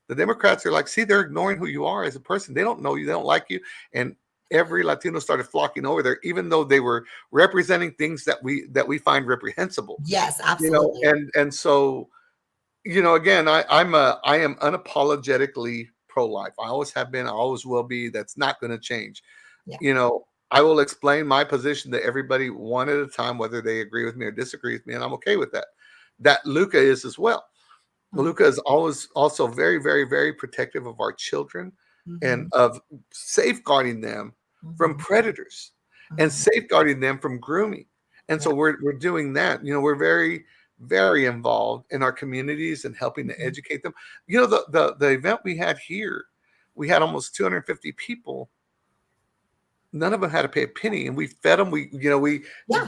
the Democrats are like, see, they're ignoring who you are as a person. They don't know you, they don't like you. And every Latino started flocking over there, even though they were representing things that we find reprehensible. Yes, absolutely. And so, again, I am unapologetically pro-life. I always have been, I always will be. That's not going to change. Yeah. I will explain my position to everybody one at a time, whether they agree with me or disagree with me, and I'm okay with that. That Luca is as well. Luca is always also very, very, very protective of our children and of safeguarding them from predators and safeguarding them from grooming. And so we're doing that. We're very, very involved in our communities and helping to educate them. The event we had here, we had almost 250 people. None of them had to pay a penny, and we fed them. We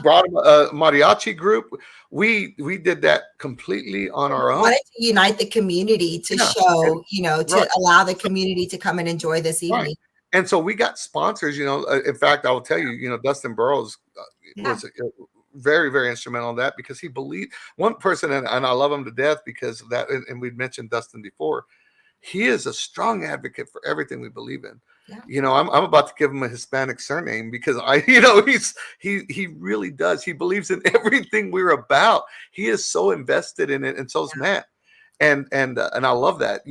brought them a mariachi group. We did that completely on our own. Wanted to unite the community to show, to allow the community to come and enjoy this evening. Right. And so we got sponsors. In fact, I will tell you, Dustin Burrows was very, very instrumental in that, because he believed, one person, and I love him to death because of that. And we'd mentioned Dustin before. He is a strong advocate for everything we believe in. Yeah. I'm about to give him a Hispanic surname because he really does. He believes in everything we're about. He is so invested in it, and so is Matt. And I love that.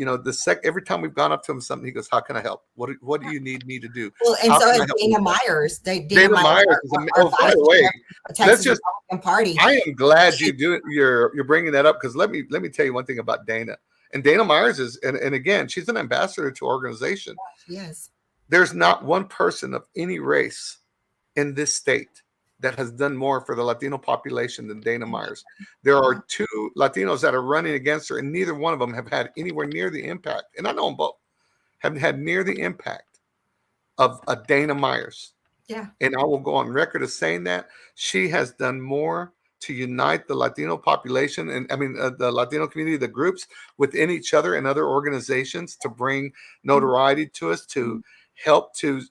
Every time we've gone up to him something, he goes, "How can I help? What do you need me to do?" Well, and so is Dana Myers. Dana Myers is by the way, Texas Republican Party. I am glad you're bringing that up, because let me tell you one thing about Dana. And Dana Myers is, and again, she's an ambassador to our organization. Yes. There's not one person of any race in this state that has done more for the Latino population than Dana Myers. There are two Latinos that are running against her, and neither one of them have had anywhere near the impact. And I know them both haven't had near the impact of a Dana Myers. Yeah. And I will go on record as saying that she has done more to unite the Latino population and the Latino community, the groups within each other and other organizations to bring notoriety to us, to help to,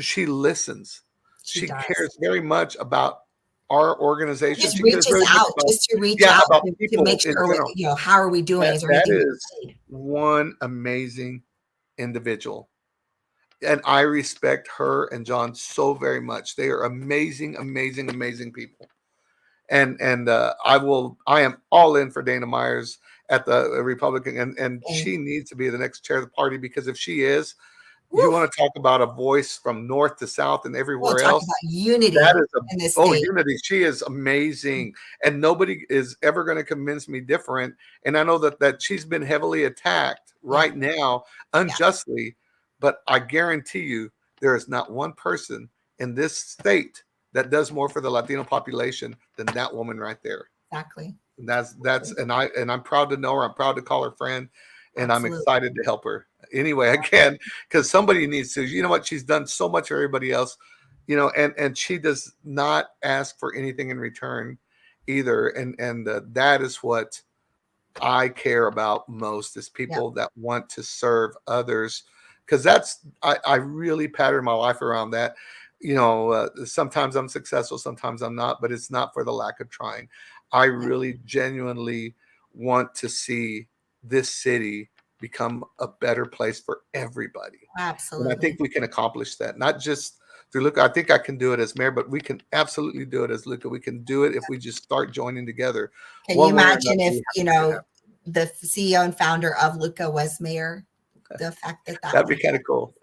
she listens. She cares very much about our organization. Just She cares reaches very much out, about, just to reach out about to people make in sure, general. how are we doing? Is there That anything we is need? one amazing individual. And I respect her and John so very much. They are amazing, amazing, amazing people. And I am all in for Dana Myers at the Republican, and she needs to be the next chair of the party, because if she is, you want to talk about a voice from north to south and We'll everywhere talk else. about unity That is in this state. unity. She is amazing, and nobody is ever going to convince me different. And I know that she's been heavily attacked right now, unjustly, but I guarantee you, there is not one person in this state that does more for the Latino population than that woman right there. Exactly. And I'm proud to know her. I'm proud to call her friend, and I'm excited to help her any way I can, because somebody needs to. You know what? She's done so much for everybody else, and she does not ask for anything in return either. And that is what I care about most, is people that want to serve others, because I really pattern my life around that. Sometimes I'm successful, sometimes I'm not, but it's not for the lack of trying. I really genuinely want to see this city become a better place for everybody. Absolutely. And I think we can accomplish that, not just through Luca. I think I can do it as mayor, but we can absolutely do it as Luca. We can do it if we just start joining together. Can you imagine if, the CEO and founder of Luca was mayor? The fact that'd be kind of cool.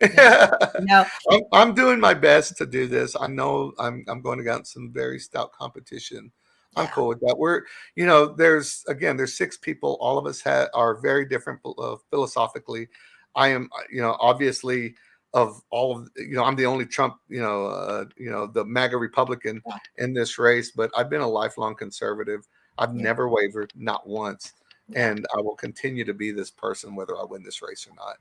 I'm doing my best to do this. I know I'm going against some very stout competition. I'm cool with that. There's 6 people. All of us are very different philosophically. I am, obviously, of all of, I'm the only Trump, the MAGA Republican in this race, but I've been a lifelong conservative. I've never wavered, not once. And I will continue to be this person, whether I win this race or not.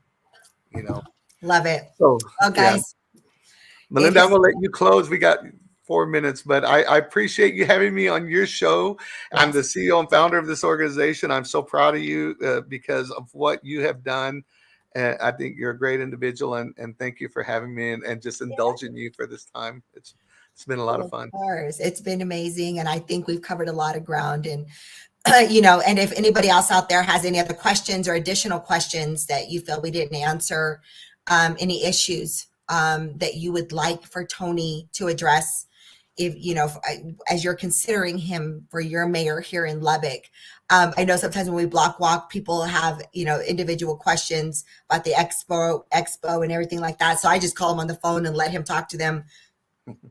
Love it. So, well, guys, Melinda, I'm gonna let you close. We got 4 minutes, but I appreciate you having me on your show. I'm the CEO and founder of this organization. I'm so proud of you because of what you have done. And I think you're a great individual, and thank you for having me and just indulging you for this time. It's been a lot of fun. Of course, it's been amazing, and I think we've covered a lot of ground. And and if anybody else out there has any other questions or additional questions that you feel we didn't answer, any issues that you would like for Tony to address, if as you're considering him for your mayor here in Lubbock. I know sometimes when we block walk, people have individual questions about the expo and everything like that. So I just call him on the phone and let him talk to them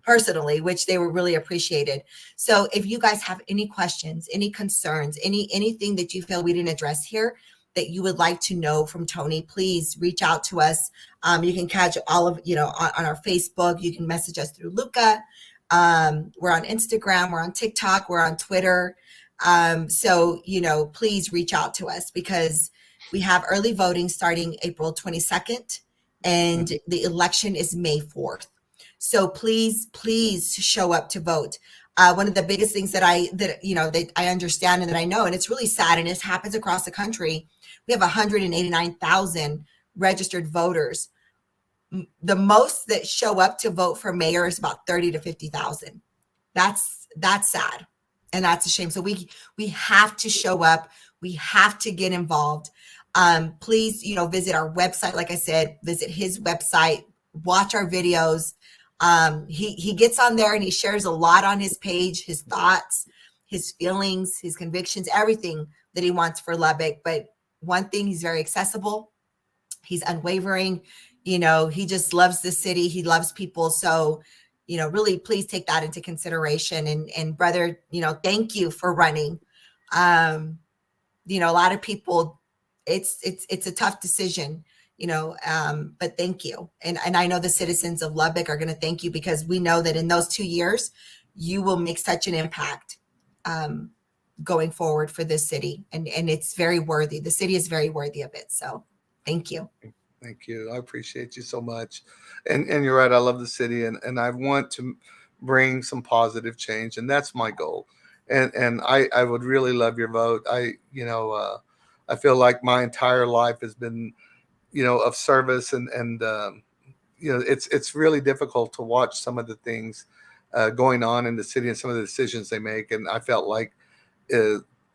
personally, which they were really appreciated. So if you guys have any questions, any concerns, anything that you feel we didn't address here that you would like to know from Tony, please reach out to us. You can catch all of on our Facebook. You can message us through Luca. We're on Instagram, we're on TikTok, we're on Twitter. So please reach out to us, because we have early voting starting April 22nd, and the election is May 4th. So please show up to vote. One of the biggest things that I understand and that I know, and it's really sad, and it happens across the country, we have 189,000 registered voters. The most that show up to vote for mayor is about 30 to 50,000. That's sad, and that's a shame. So we have to show up. We have to get involved. Please, visit our website. Like I said, visit his website, watch our videos. He gets on there and he shares a lot on his page, his thoughts, his feelings, his convictions, everything that he wants for Lubbock. But one thing, he's very accessible. He's unwavering. He just loves the city. He loves people. So, really, please take that into consideration. And brother, thank you for running. A lot of people, it's a tough decision, but thank you. And I know the citizens of Lubbock are going to thank you, because we know that in those 2 years, you will make such an impact going forward for this city. And it's very worthy. The city is very worthy of it. So thank you. Thank you. I appreciate you so much. And you're right. I love the city, and I want to bring some positive change, and that's my goal. And I would really love your vote. I feel like my entire life has been, of service, and it's really difficult to watch some of the things going on in the city and some of the decisions they make. And I felt like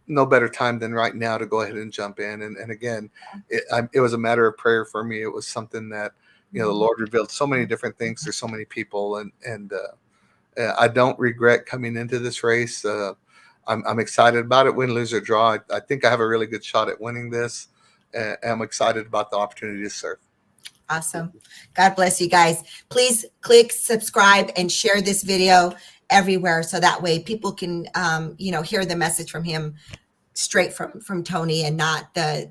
no better time than right now to go ahead and jump in. And again, it was a matter of prayer for me. It was something that, the Lord revealed so many different things to so many people. And I don't regret coming into this race. I'm excited about it, win, lose, or draw. I think I have a really good shot at winning this. I'm excited about the opportunity to serve. Awesome. God bless you guys. Please click subscribe and share this video everywhere, so that way people can hear the message from him straight from Tony, and not the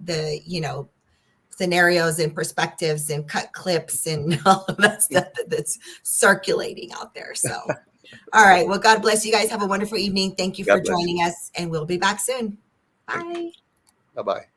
scenarios and perspectives and cut clips and all of that stuff that's circulating out there. So all right, well, God bless you guys. Have a wonderful evening. Thank you for joining us, and we'll be back soon. Bye. Bye-bye.